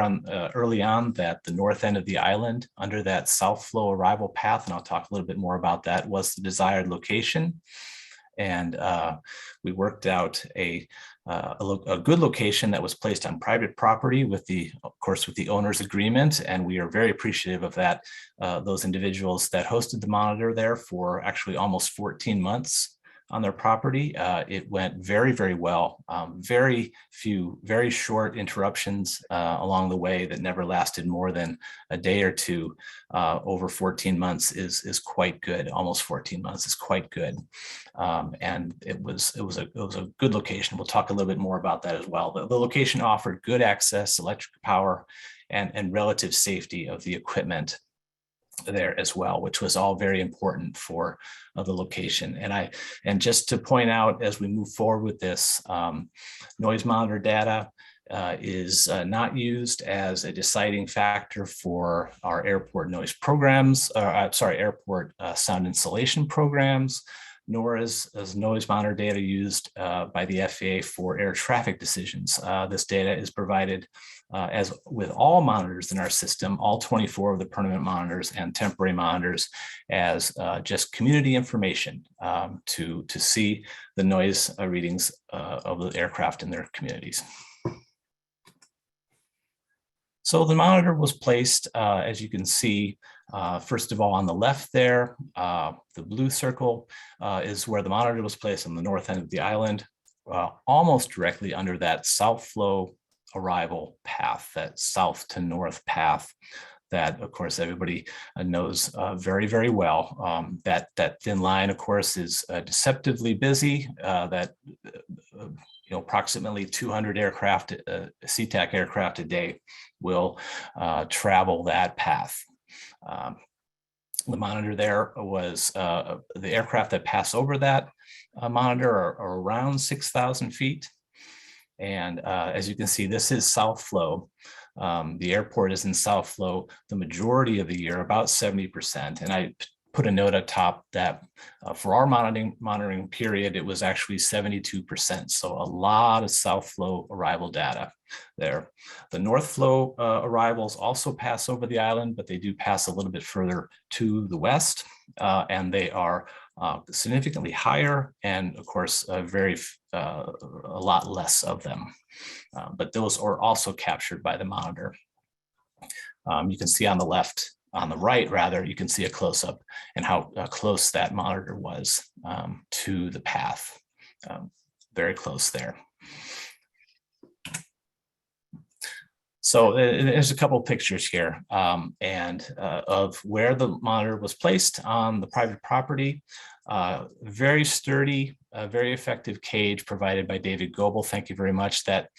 early on that the north end of the island under that south flow arrival path, and I'll talk a little bit more about that, was the desired location. And we worked out a good location that was placed on private property of course, with the owner's agreement. And we are very appreciative of that, those individuals that hosted the monitor there for actually almost 14 months on their property. It went very, very well. Very few, very short interruptions along the way that never lasted more than a day or two. Over 14 months is quite good. Almost 14 months is quite good. And it was a good location. We'll talk a little bit more about that as well. The location offered good access, electric power, and relative safety of the equipment there as well, which was all very important for the location. And just to point out, as we move forward with this, noise monitor data is not used as a deciding factor for our airport noise programs, airport sound insulation programs, nor is noise monitor data used by the FAA for air traffic decisions. This data is provided as with all monitors in our system, all 24 of the permanent monitors and temporary monitors, as just community information to see the noise readings of the aircraft in their communities. So the monitor was placed, as you can see, first of all, on the left there, the blue circle is where the monitor was placed on the north end of the island, almost directly under that south flow arrival path, that south to north path that, of course, everybody knows very, very well. That thin line, of course, is deceptively busy. Approximately 200 aircraft, SeaTac aircraft a day will travel that path. The monitor there was the aircraft that pass over that monitor are around 6,000 feet. And as you can see, this is South Flow. The airport is in South Flow the majority of the year, about 70%. And I put a note up top that for our monitoring period, it was actually 72%. So a lot of South Flow arrival data there. The North Flow arrivals also pass over the island, but they do pass a little bit further to the west, and they are significantly higher, and of course, a lot less of them. But those are also captured by the monitor. You can see on the left, on the right, rather, you can see a close-up and how close that monitor was to the path. Very close there. So there's a couple of pictures here of where the monitor was placed on the private property. Very sturdy, very effective cage provided by David Goebel. Thank you very much. That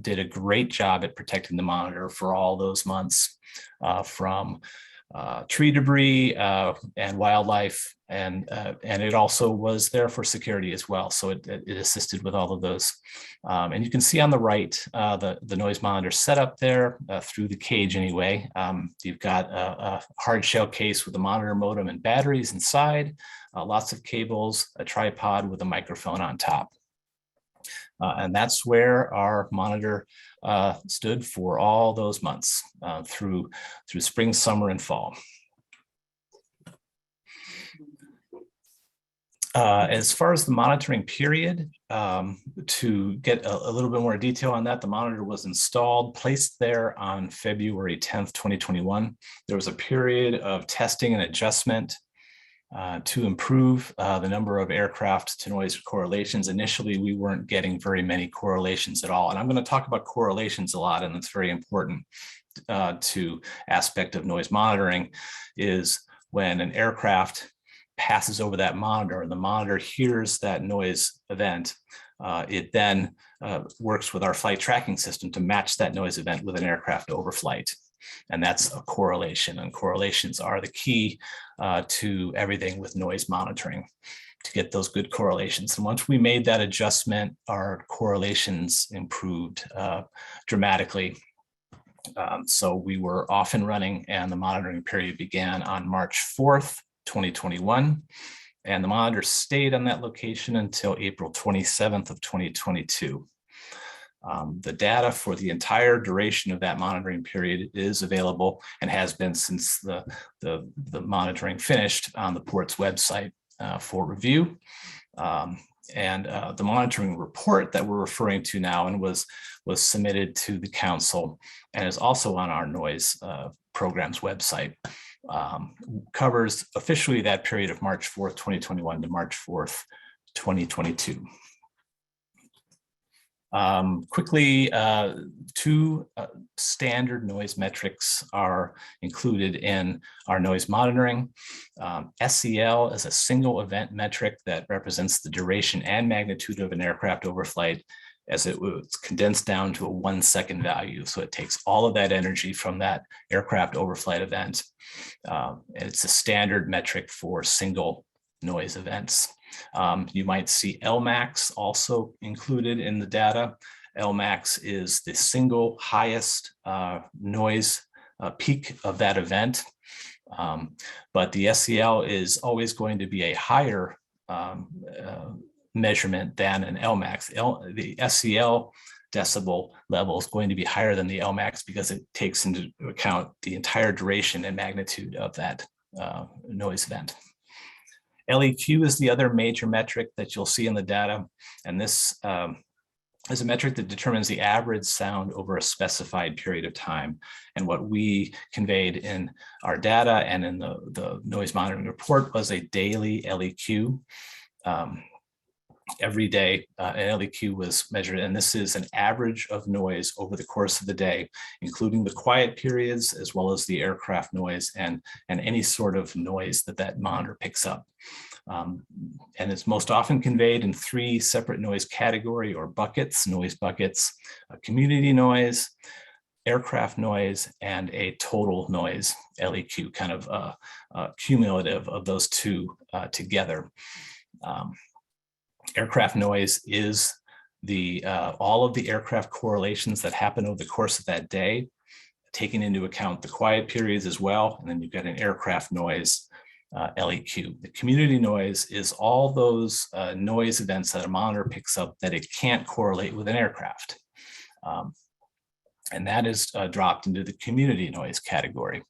did a great job at protecting the monitor for all those months from tree debris and wildlife, and it also was there for security as well. So it assisted with all of those. And you can see on the right the noise monitor set up there through the cage anyway. You've got a hard shell case with a monitor modem and batteries inside, lots of cables, a tripod with a microphone on top. And that's where our monitor stood for all those months through spring, summer, and fall. As far as the monitoring period, to get a little bit more detail on that, the monitor was installed, placed there on February 10th, 2021. There was a period of testing and adjustment to improve the number of aircraft to noise correlations. Initially, we weren't getting very many correlations at all. And I'm going to talk about correlations a lot, and it's very important to aspect of noise monitoring is when an aircraft passes over that monitor and the monitor hears that noise event, it then works with our flight tracking system to match that noise event with an aircraft overflight. And that's a correlation, and correlations are the key to everything with noise monitoring, to get those good correlations. And once we made that adjustment, our correlations improved dramatically. So we were off and running, and the monitoring period began on March 4th, 2021. And the monitor stayed on that location until April 27th of 2022. The data for the entire duration of that monitoring period is available and has been since the monitoring finished on the port's website for review. And the monitoring report that we're referring to now and was submitted to the council and is also on our noise programs website, covers officially that period of March 4th, 2021 to March 4th, 2022. Quickly, two standard noise metrics are included in our noise monitoring. SEL is a single event metric that represents the duration and magnitude of an aircraft overflight as it was condensed down to a 1 second value. So it takes all of that energy from that aircraft overflight event. It's a standard metric for single noise events. You might see LMAX also included in the data. LMAX is the single highest noise peak of that event. But the SEL is always going to be a higher measurement than an LMAX. The SEL decibel level is going to be higher than the LMAX because it takes into account the entire duration and magnitude of that noise event. LEQ is the other major metric that you'll see in the data, and this is a metric that determines the average sound over a specified period of time. And what we conveyed in our data and in the noise monitoring report was a daily LEQ. every day, an LEQ was measured, and this is an average of noise over the course of the day, including the quiet periods, as well as the aircraft noise and any sort of noise that monitor picks up. And it's most often conveyed in 3 separate noise category or buckets, noise buckets: community noise, aircraft noise, and a total noise, LEQ, kind of cumulative of those 2 together. Aircraft noise is all of the aircraft correlations that happen over the course of that day, taking into account the quiet periods as well. And then you've got an aircraft noise LEQ. The community noise is all those noise events that a monitor picks up that it can't correlate with an aircraft. And that is dropped into the community noise category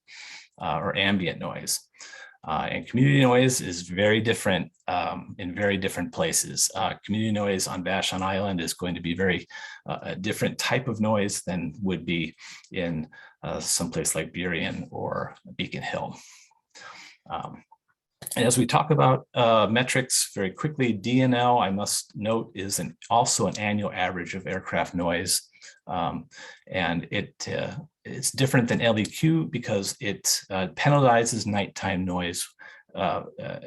or ambient noise. And community noise is very different in very different places. Community noise on Vashon Island is going to be a different type of noise than would be in someplace like Burien or Beacon Hill. And as we talk about metrics very quickly, DNL, I must note, is also an annual average of aircraft noise. And it's different than LEQ because it penalizes nighttime noise.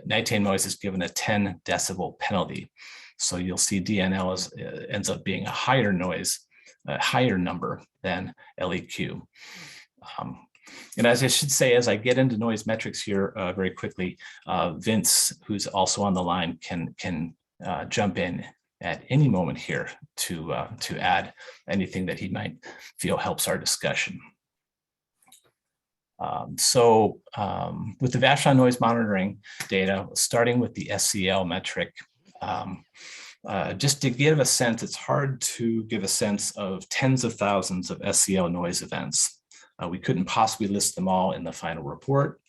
Nighttime noise is given a 10 decibel penalty. So you'll see DNL ends up being a higher noise, a higher number than LEQ. And as I should say, as I get into noise metrics here very quickly, Vince, who's also on the line, can jump in at any moment here to add anything that he might feel helps our discussion. With the Vashon Noise Monitoring data, starting with the SCL metric, just to give a sense, it's hard to give a sense of tens of thousands of SCL noise events. We couldn't possibly list them all in the final report.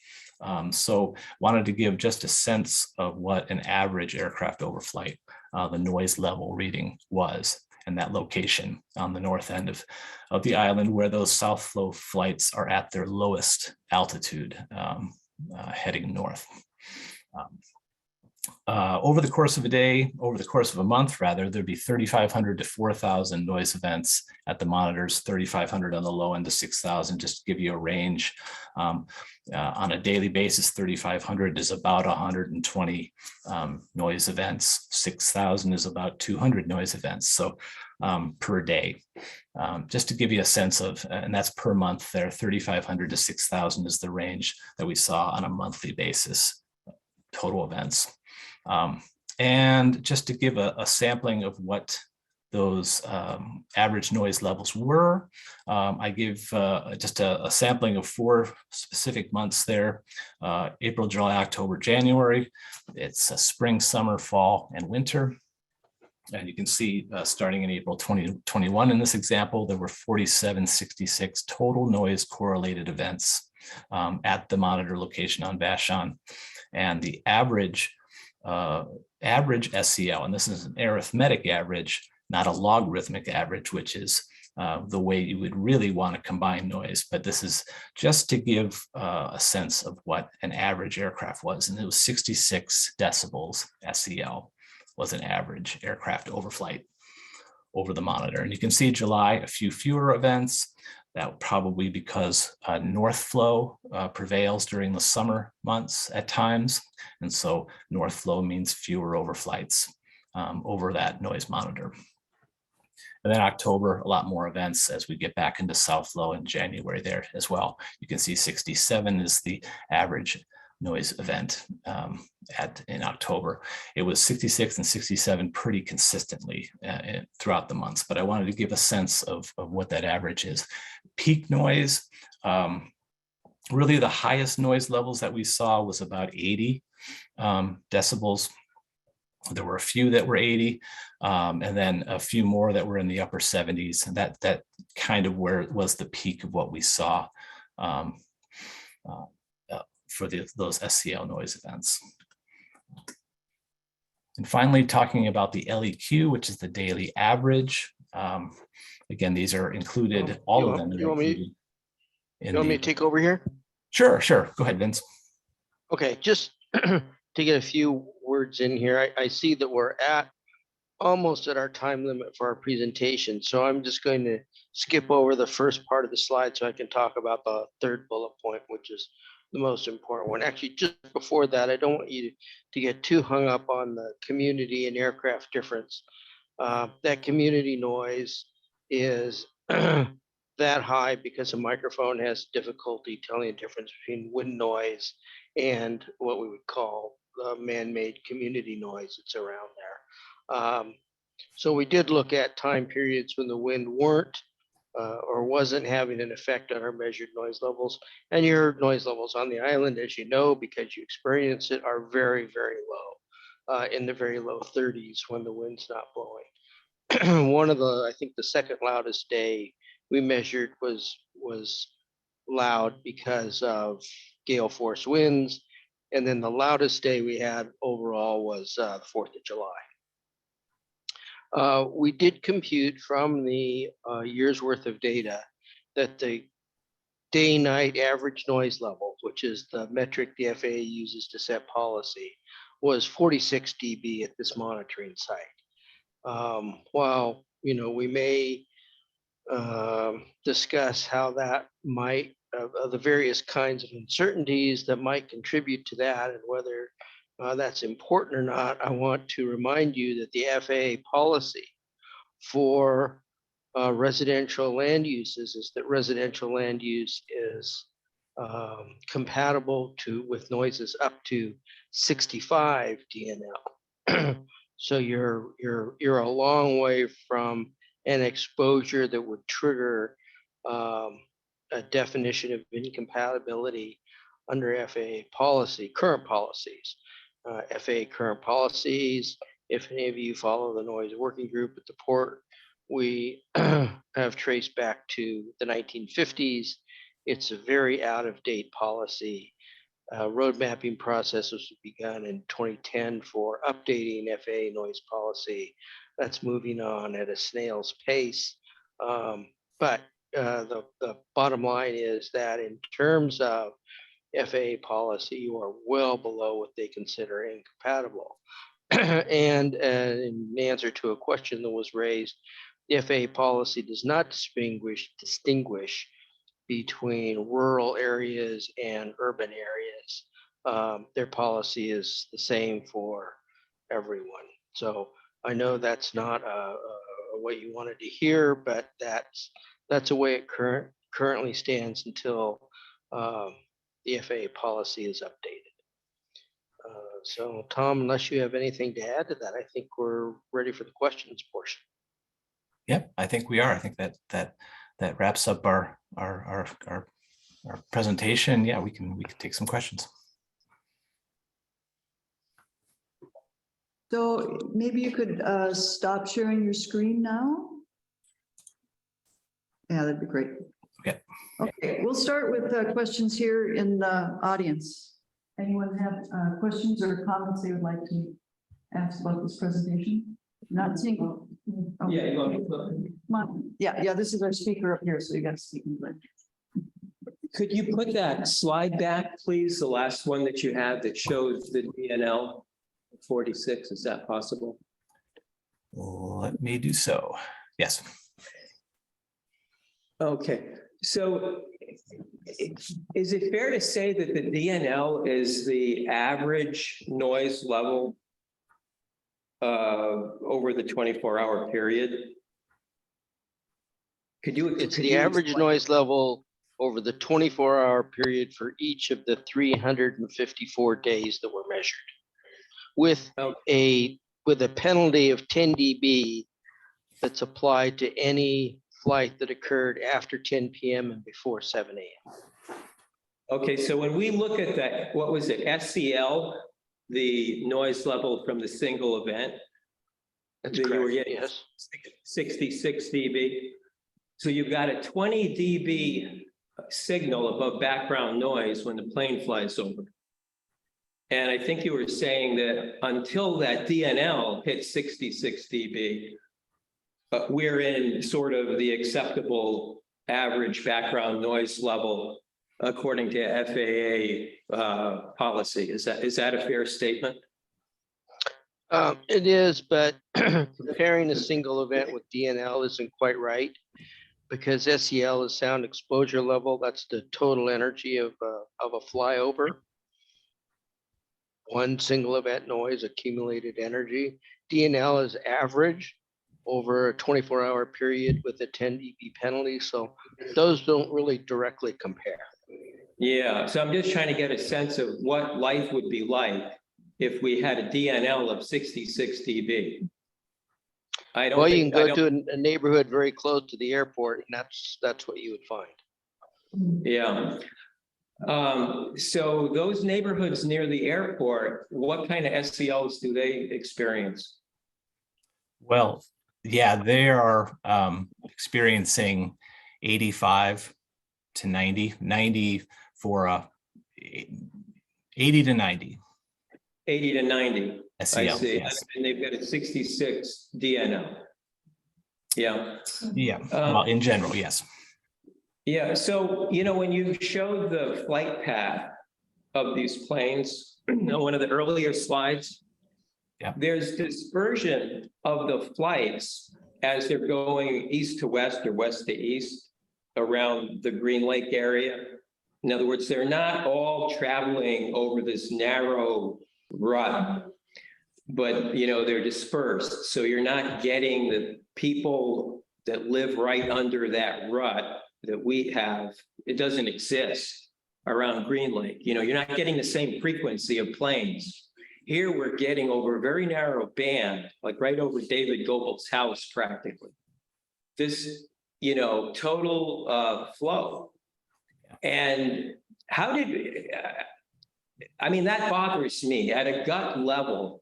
So wanted to give just a sense of what an average aircraft overflight, the noise level reading was, and that location on the north end of the island where those south flow flights are at their lowest altitude heading north. Over the course of a day, over the course of a month rather, there'd be 3,500 to 4,000 noise events at the monitors, 3,500 on the low end to 6,000, just to give you a range. On a daily basis, 3,500 is about 120 noise events. 6,000 is about 200 noise events. So per day, just to give you a sense of, and that's per month there, 3,500 to 6,000 is the range that we saw on a monthly basis, total events. And just to give a sampling of what those average noise levels were, I give just a sampling of 4 specific months there, April, July, October, January. It's a spring, summer, fall, and winter. And you can see starting in April 2021 in this example, there were 4,766 total noise correlated events at the monitor location on Vashon. And the average SCL, and this is an arithmetic average, not a logarithmic average, which is the way you would really want to combine noise. But this is just to give a sense of what an average aircraft was. And it was 66 decibels SCL was an average aircraft overflight over the monitor. And you can see July, a few fewer events. That probably because north flow prevails during the summer months at times. And so north flow means fewer overflights over that noise monitor. And then October, a lot more events as we get back into south flow in January there as well. You can see 67 is the average noise event in October. It was 66 and 67 pretty consistently throughout the months, but I wanted to give a sense of what that average is. Peak noise, really the highest noise levels that we saw was about 80 decibels. There were a few that were 80, and then a few more that were in the upper 70s. And that kind of where it was the peak of what we saw for those SCL noise events. And finally, talking about the LEQ, which is the daily average. Again, these are included, all of them. You want me to take over here? Sure. Go ahead, Vince. Okay, just to get a few words in here, I see that we're at almost at our time limit for our presentation, so I'm just going to skip over the first part of the slide so I can talk about the third bullet point, which is the most important one. Actually, just before that, I don't want you to get too hung up on the community and aircraft difference. That community noise is that high because a microphone has difficulty telling the difference between wind noise and what we would call man-made community noise that's around there. So we did look at time periods when the wind weren't or wasn't having an effect on our measured noise levels. And your noise levels on the island, as you know, because you experience it, are very, very low, in the very low 30s when the wind's not blowing. One of the, I think the second loudest day we measured was loud because of gale force winds. And then the loudest day we had overall was the 4th of July. We did compute from the year's worth of data that the day-night average noise level, which is the metric the FAA uses to set policy, was 46 dB at this monitoring site. While, you know, we may discuss how that might, the various kinds of uncertainties that might contribute to that and whether that's important or not, I want to remind you that the FAA policy for residential land uses is that residential land use is compatible with noises up to 65 dNL. So you're a long way from an exposure that would trigger a definition of incompatibility under FAA policy, current policies. FAA current policies, if any of you follow the noise working group at the port, we have traced back to the 1950s. It's a very out-of-date policy. Road mapping process was begun in 2010 for updating FAA noise policy. That's moving on at a snail's pace. But the bottom line is that in terms of FAA policy, you are well below what they consider incompatible. And in answer to a question that was raised, the FAA policy does not distinguish between rural areas and urban areas. Their policy is the same for everyone. So I know that's not what you wanted to hear, but that's the way it currently stands until the FAA policy is updated. So Tom, unless you have anything to add to that, I think we're ready for the questions portion. Yep, I think we are. I think that wraps up our presentation. Yeah, we can take some questions. So maybe you could stop sharing your screen now. Yeah, that'd be great. Okay. Okay, we'll start with questions here in the audience. Anyone have questions or comments they would like to ask about this presentation? Not seeing. Oh. Yeah, Come on. Yeah, this is our speaker up here, so you got to speak English. could you put that slide back, please? The last one that you have that shows the DNL 46, is that possible? Let me do so. Yes. Okay, so is it fair to say that the DNL is the average noise level over the 24-hour period? It's the average noise level over the 24-hour period for each of the 354 days that were measured, with a penalty of 10 dB that's applied to any flight that occurred after 10 p.m. and before 7 a.m. Okay, so when we look at that, what was it, SCL, the noise level from the single event? That's correct, you were getting yes. 66 dB. So you've got a 20 dB signal above background noise when the plane flies over. And I think you were saying that until that DNL hits 66 dB, we're in sort of the acceptable average background noise level according to FAA policy. Is that a fair statement? It is, but comparing a single event with DNL isn't quite right because SEL is sound exposure level. That's the total energy of a flyover. One single event noise accumulated energy. DNL is average over a 24-hour period with a 10 dB penalty. So those don't really directly compare. Yeah, so I'm just trying to get a sense of what life would be like if we had a DNL of 66 dB. I don't Well, you think, can go to a neighborhood very close to the airport, and that's what you would find. Yeah. So those neighborhoods near the airport, what kind of SCLs do they experience? Well, yeah, they are experiencing 85 to 90 for 80 to 90. 80 to 90. SEL, I see. yes. And they've got a 66 DNL. Yeah. Yeah, well, in general, yes. Yeah, so, you know, when you showed the flight path of these planes, one of the earlier slides, yeah, there's dispersion of the flights as they're going east to west or west to east around the Green Lake area. In other words, they're not all traveling over this narrow rut, but, you know, they're dispersed. So you're not getting the people that live right under that rut that we have. It doesn't exist around Green Lake. You know, you're not getting the same frequency of planes. Here we're getting over a very narrow band, like right over David Goebel's house practically. This, you know, total flow. And how did, I mean, that bothers me at a gut level.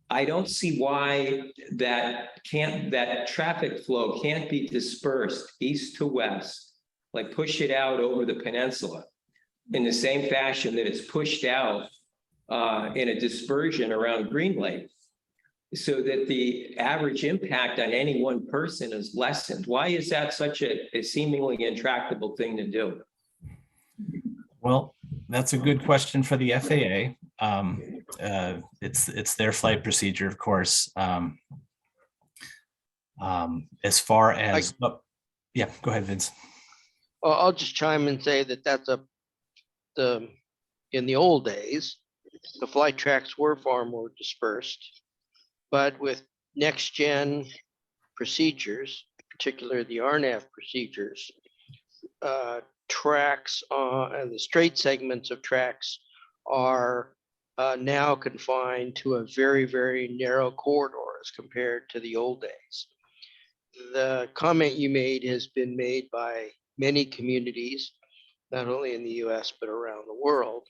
I don't see why that traffic flow can't be dispersed east to west, like push it out over the peninsula in the same fashion that it's pushed out in a dispersion around Green Lake, so that the average impact on any one person is lessened. Why is that such a seemingly intractable thing to do? Well, that's a good question for the FAA. It's their flight procedure, of course. As far as, yeah, go ahead, Vince. Well, I'll just chime and say that that's in the old days, the flight tracks were far more dispersed, but with next gen procedures, particularly the RNAV procedures, tracks and the straight segments of tracks are now confined to a very, very narrow corridor as compared to the old days. The comment you made has been made by many communities, not only in the US, but around the world,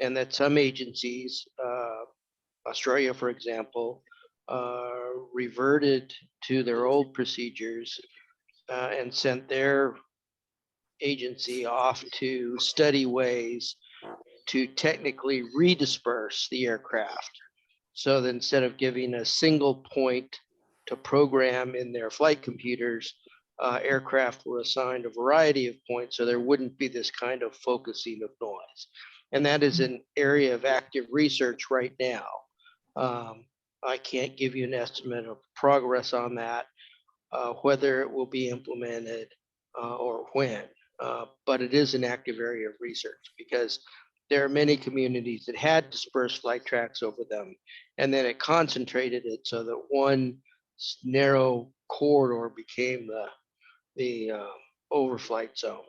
and that some agencies, Australia, for example, reverted to their old procedures and sent their agency off to study ways to technically redisperse the aircraft. So that instead of giving a single point to program in their flight computers, aircraft were assigned a variety of points so there wouldn't be this kind of focusing of noise. And that is an area of active research right now. I can't give you an estimate of progress on that, whether it will be implemented or when, but it is an active area of research because there are many communities that had dispersed flight tracks over them, and then it concentrated it so that one narrow corridor became the overflight zone.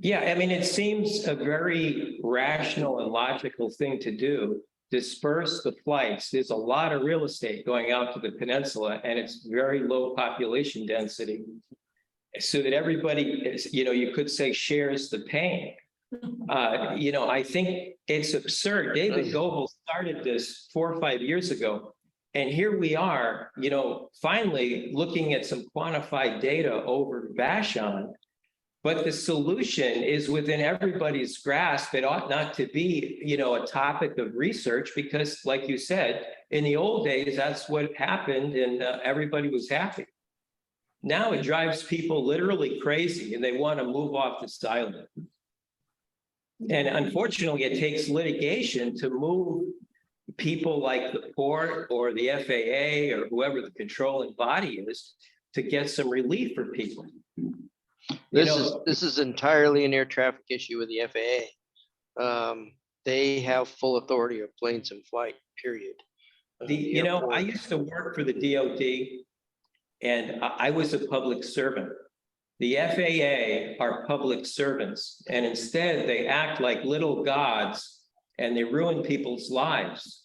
Yeah, I mean, it seems a very rational and logical thing to do. Disperse the flights. There's a lot of real estate going out to the peninsula, and it's very low population density, so that everybody, you know, you could say shares the pain. You know, I think it's absurd. David Goebel started this 4 or 5 years ago. And here we are, you know, finally looking at some quantified data over Vashon. But the solution is within everybody's grasp. It ought not to be, you know, a topic of research because, like you said, in the old days, that's what happened and everybody was happy. Now it drives people literally crazy and they want to move off this island. And unfortunately, it takes litigation to move people like the port or the FAA or whoever the controlling body is to get some relief for people. This is entirely an air traffic issue with the FAA. They have full authority of planes in flight, period. I used to work for the DOD and I was a public servant. The FAA are public servants, and instead they act like little gods and they ruin people's lives.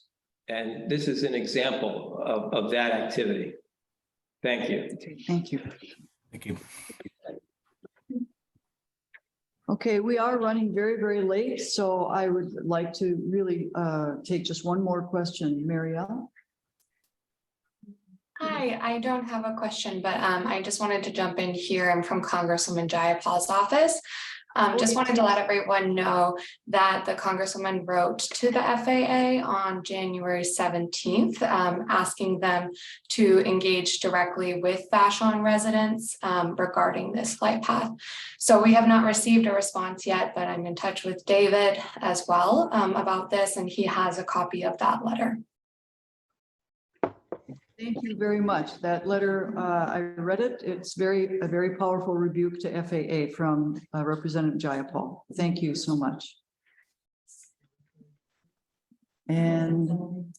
And this is an example of that activity. Thank you. Thank you. Thank you. Okay, we are running very, very late, so I would like to really take just one more question. Marielle? Hi, I don't have a question, but I just wanted to jump in here. I'm from Congresswoman Jayapal's office. Just wanted to let everyone know that the Congresswoman wrote to the FAA on January 17th, asking them to engage directly with Vashon residents regarding this flight path. So we have not received a response yet, but I'm in touch with David as well about this, and he has a copy of that letter. Thank you very much. That letter, I read it. It's a very powerful rebuke to FAA from Representative Jayapal. Thank you so much. And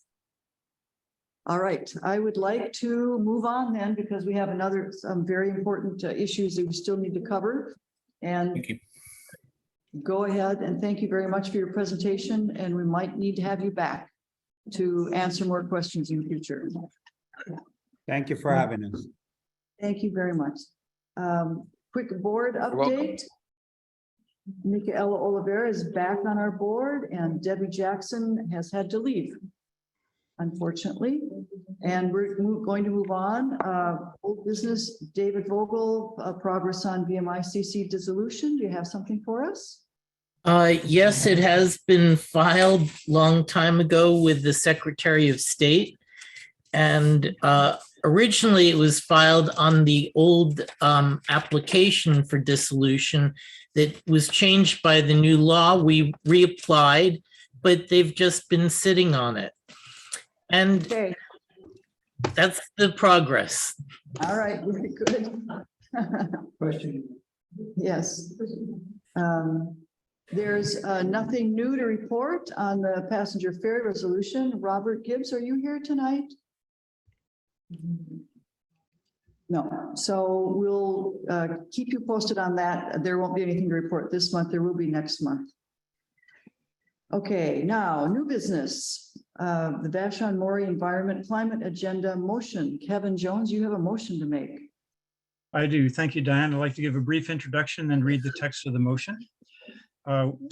all right, I would like to move on then because we have some very important issues that we still need to cover. And thank you. Go ahead and thank you very much for your presentation. And we might need to have you back to answer more questions in the future. Thank you for having us. Thank you very much. Quick board update. Michaela Oliveira is back on our board and Debbie Jackson has had to leave, unfortunately. And we're going to move on. Old business, David Vogel, progress on V-MCC dissolution. Do you have something for us? Yes, it has been filed long time ago with the Secretary of State. And originally it was filed on the old application for dissolution that was changed by the new law. We reapplied, but they've just been sitting on it. And okay, that's the progress. All right, very good. Question. Yes. There's nothing new to report on the passenger ferry resolution. Robert Gibbs, are you here tonight? No, so we'll keep you posted on that. There won't be anything to report this month. There will be next month. Okay, now new business. The Vashon-Maury Environment Climate Agenda motion. Kevin Jones, you have a motion to make. I do. Thank you, Diane. I'd like to give a brief introduction, then read the text of the motion.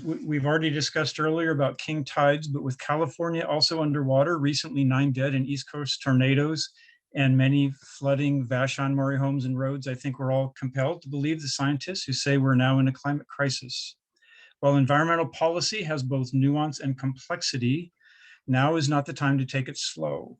We've already discussed earlier about king tides, but with California also underwater, recently 9 dead in East Coast tornadoes and many flooding Vashon-Maury homes and roads, I think we're all compelled to believe the scientists who say we're now in a climate crisis. While environmental policy has both nuance and complexity, now is not the time to take it slow.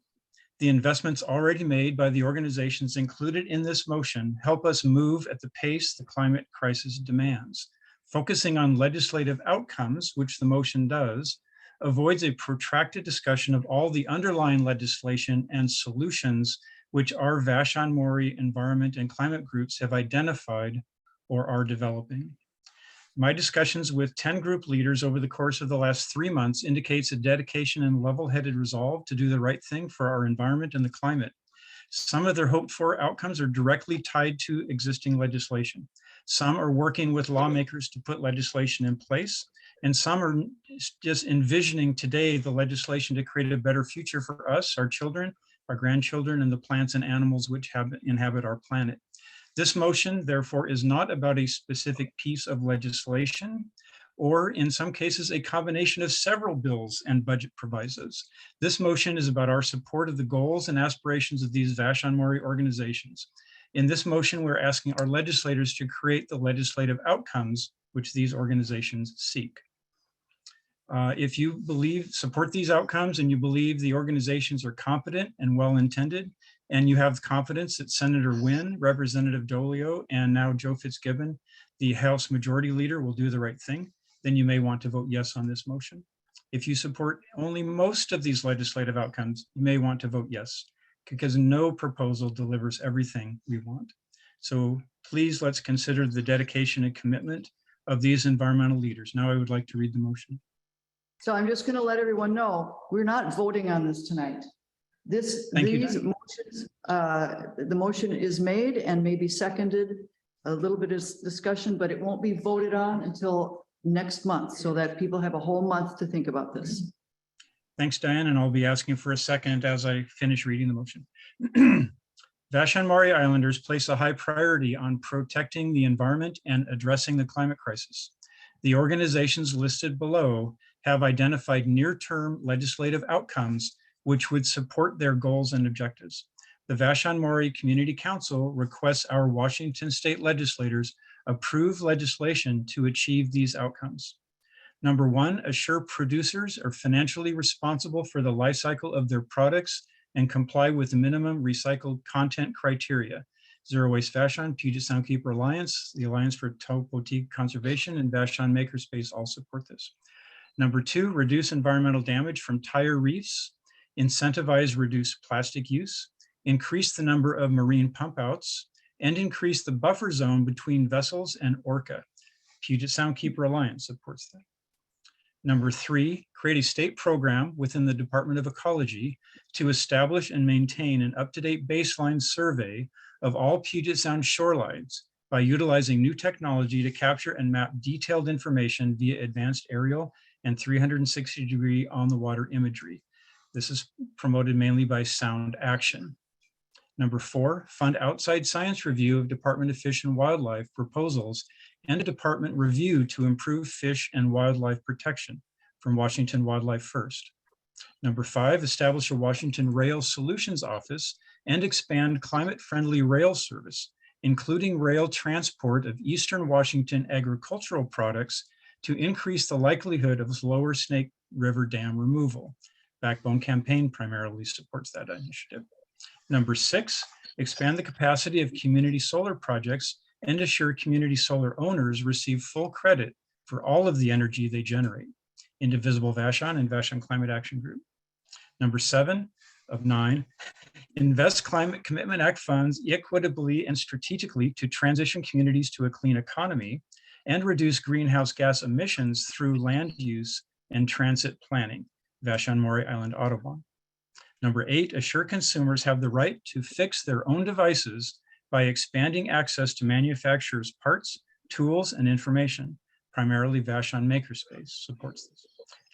The investments already made by the organizations included in this motion help us move at the pace the climate crisis demands. Focusing on legislative outcomes, which the motion does, avoids a protracted discussion of all the underlying legislation and solutions which our Vashon-Maury environment and climate groups have identified or are developing. My discussions with 10 group leaders over the course of the last 3 months indicates a dedication and level-headed resolve to do the right thing for our environment and the climate. Some of their hoped for outcomes are directly tied to existing legislation. Some are working with lawmakers to put legislation in place, and some are just envisioning today the legislation to create a better future for us, our children, our grandchildren, and the plants and animals which inhabit our planet. This motion, therefore, is not about a specific piece of legislation, or in some cases, a combination of several bills and budget provisos. This motion is about our support of the goals and aspirations of these Vashon-Maury organizations. In this motion, we're asking our legislators to create the legislative outcomes which these organizations seek. If you support these outcomes and you believe the organizations are competent and well-intended, and you have confidence that Senator Wynn, Representative Dolio, and now Joe Fitzgibbon, the House Majority Leader, will do the right thing, then you may want to vote yes on this motion. If you support only most of these legislative outcomes, you may want to vote yes, because no proposal delivers everything we want. So please, let's consider the dedication and commitment of these environmental leaders. Now I would like to read the motion. So I'm just going to let everyone know, we're not voting on this tonight. These motions, the motion is made and may be seconded, a little bit of discussion, but it won't be voted on until next month, so that people have a whole month to think about this. Thanks, Diane, and I'll be asking for a second as I finish reading the motion. Vashon-Maury Islanders place a high priority on protecting the environment and addressing the climate crisis. The organizations listed below have identified near-term legislative outcomes which would support their goals and objectives. The Vashon-Maury Community Council requests our Washington state legislators approve legislation to achieve these outcomes. Number one, assure producers are financially responsible for the life cycle of their products and comply with minimum recycled content criteria. Zero Waste Vashon, Puget Sound Keeper Alliance, the Alliance for Topoteak Conservation, and Vashon Makerspace all support this. Number two, reduce environmental damage from tire reefs, incentivize reduced plastic use, increase the number of marine pump outs, and increase the buffer zone between vessels and orca. Puget Sound Keeper Alliance supports that. Number three, create a state program within the Department of Ecology to establish and maintain an up-to-date baseline survey of all Puget Sound shorelines by utilizing new technology to capture and map detailed information via advanced aerial and 360-degree on-the-water imagery. This is promoted mainly by Sound Action. Number four, fund outside science review of Department of Fish and Wildlife proposals and a department review to improve fish and wildlife protection from Washington Wildlife First. Number five, establish a Washington Rail Solutions Office and expand climate-friendly rail service, including rail transport of Eastern Washington agricultural products to increase the likelihood of Lower Snake River Dam removal. Backbone Campaign primarily supports that initiative. Number six, expand the capacity of community solar projects and assure community solar owners receive full credit for all of the energy they generate. Indivisible Vashon and Vashon Climate Action Group. Number seven of nine, invest Climate Commitment Act funds equitably and strategically to transition communities to a clean economy and reduce greenhouse gas emissions through land use and transit planning. Vashon-Maury Island Audubon. Number eight, assure consumers have the right to fix their own devices by expanding access to manufacturers' parts, tools, and information. Primarily Vashon Makerspace supports this.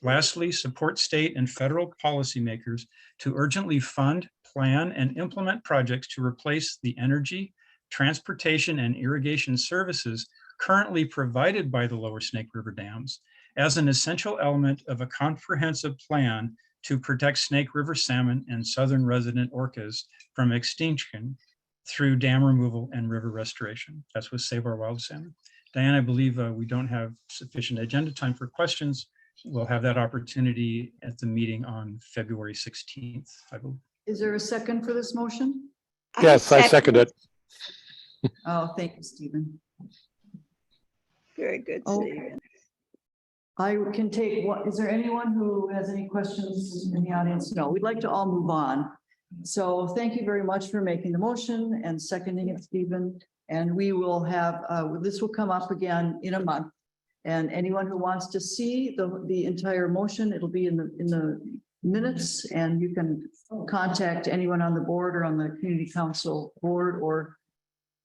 Lastly, support state and federal policymakers to urgently fund, plan, and implement projects to replace the energy, transportation, and irrigation services currently provided by the Lower Snake River dams as an essential element of a comprehensive plan to protect Snake River salmon and southern resident orcas from extinction through dam removal and river restoration. That's with Save Our Wild Salmon. Diane, I believe we don't have sufficient agenda time for questions. We'll have that opportunity at the meeting on February 16th, I believe. Is there a second for this motion? Yes, I second it. Oh, thank you, Stephen. Very good, Stephen. I can take what, is there anyone who has any questions in the audience? No, we'd like to all move on. So thank you very much for making the motion and seconding it, Stephen. And we will have, this will come up again in a month. And anyone who wants to see the entire motion, it'll be in the minutes, and you can contact anyone on the board or on the community council board or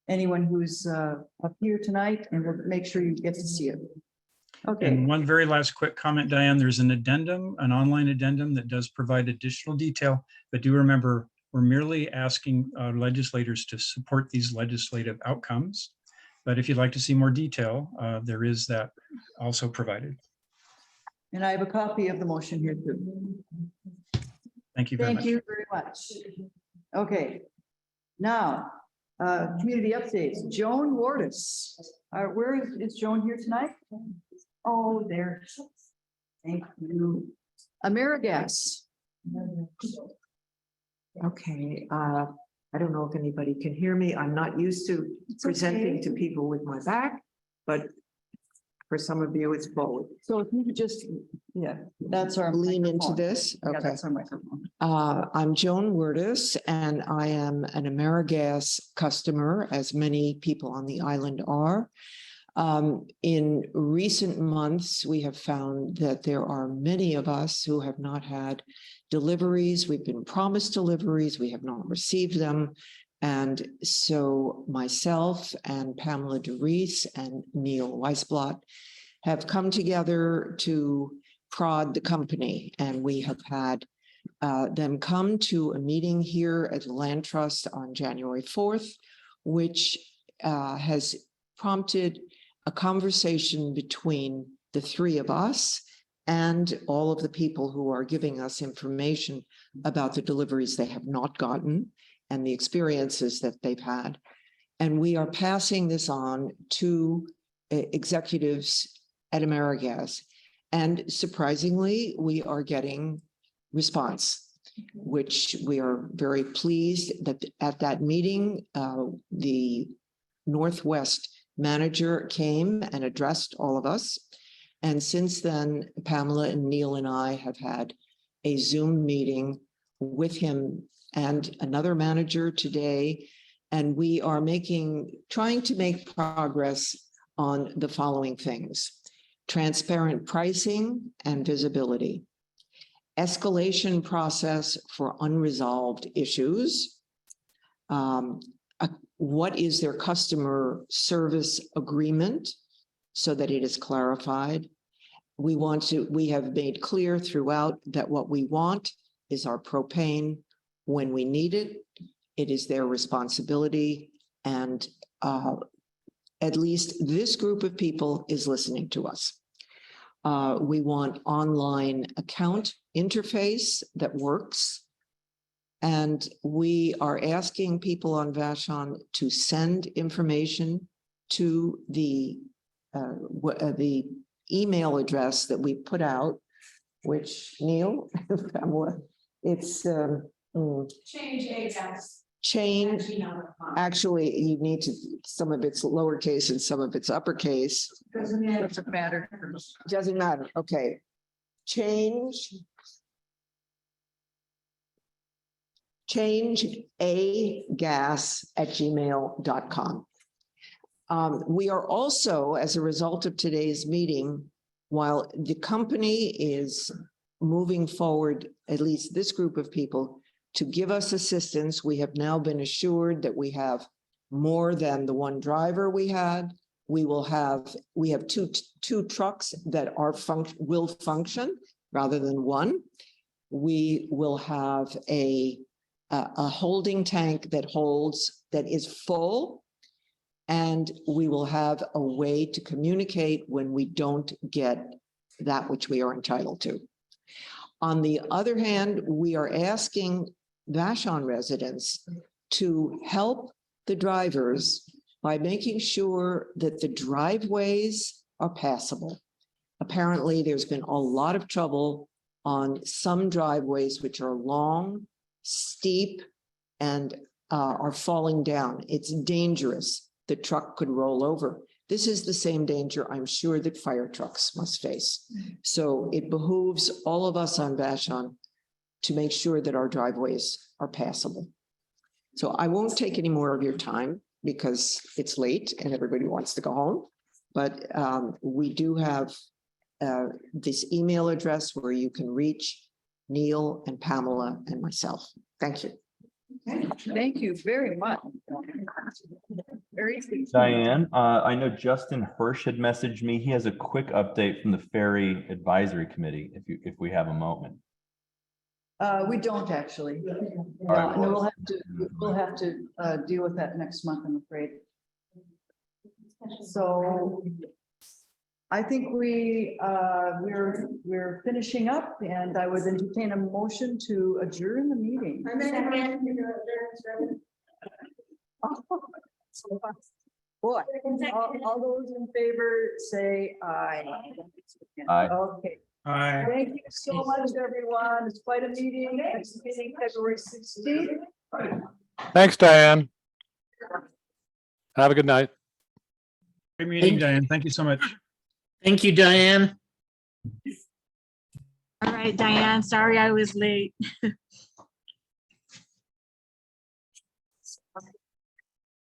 anyone who's up here tonight, and we'll make sure you get to see it. Okay. And one very last quick comment, Diane, there's an addendum, an online addendum that does provide additional detail, but do remember, we're merely asking legislators to support these legislative outcomes. But if you'd like to see more detail, there is that also provided. And I have a copy of the motion here too. Thank you very much. Thank you very much. Okay. Now, community updates. Joan Wortis. Where is Joan here tonight? Oh, there. Thank you. Amerigas. Okay, I don't know if anybody can hear me. I'm not used to presenting to people with my back, but For some of you, it's both. So if you could just, yeah, that's our. Lean into microphone. this. Yeah, Okay. that's our microphone. I'm Joan Wortis, and I am an Amerigas customer, as many people on the island are. In recent months, we have found that there are many of us who have not had deliveries. We've been promised deliveries. We have not received them. And so myself and Pamela DeReese and Neil Weisblot have come together to prod the company. And we have had them come to a meeting here at the Land Trust on January 4th, which has prompted a conversation between the three of us and all of the people who are giving us information about the deliveries they have not gotten and the experiences that they've had. And we are passing this on to executives at Amerigas. And surprisingly, we are getting response, which we are very pleased that at that meeting, the Northwest manager came and addressed all of us. And since then, Pamela and Neil and I have had a Zoom meeting with him and another manager today. And we are trying to make progress on the following things: transparent pricing and visibility, escalation process for unresolved issues, what is their customer service agreement so that it is clarified. We have made clear throughout that what we want is our propane when we need it. It is their responsibility. And at least this group of people is listening to us. We want online account interface that works. And we are asking people on Vashon to send information to the email address that we put out, which Neil, Pamela, it's change. Actually, you need to, some of it's lowercase and some of it's uppercase. Doesn't matter. Doesn't matter. Okay. Change agas@gmail.com. We are also, as a result of today's meeting, while the company is moving forward, at least this group of people, to give us assistance, we have now been assured that we have more than the one driver we had. We have two trucks that will function rather than one. We will have a holding tank that is full, and we will have a way to communicate when we don't get that which we are entitled to. On the other hand, we are asking Vashon residents to help the drivers by making sure that the driveways are passable. Apparently, there's been a lot of trouble on some driveways which are long, steep, and are falling down. It's dangerous. The truck could roll over. This is the same danger I'm sure that fire trucks must face. So it behooves all of us on Vashon to make sure that our driveways are passable. So I won't take any more of your time because it's late and everybody wants to go home. But we do have this email address where you can reach Neil and Pamela and myself. Thank you. Thank you very much. Very Diane, I know Justin Hirsch had messaged me. He has a quick update from the Ferry Advisory Committee, if we have a moment. We don't actually. All right, No, well, we'll have to deal with that next month, I'm afraid. So I think we're finishing up, and I would entertain a motion to adjourn the meeting. Boy, all those in favor say aye. Aye. Okay. Aye. Thank you so much, everyone. It's quite a meeting. Next meeting, February 16th. Thanks, Diane. Have a good night. Great meeting, Diane. Thank you so much. Thank you, Diane. All right, Diane, sorry I was late.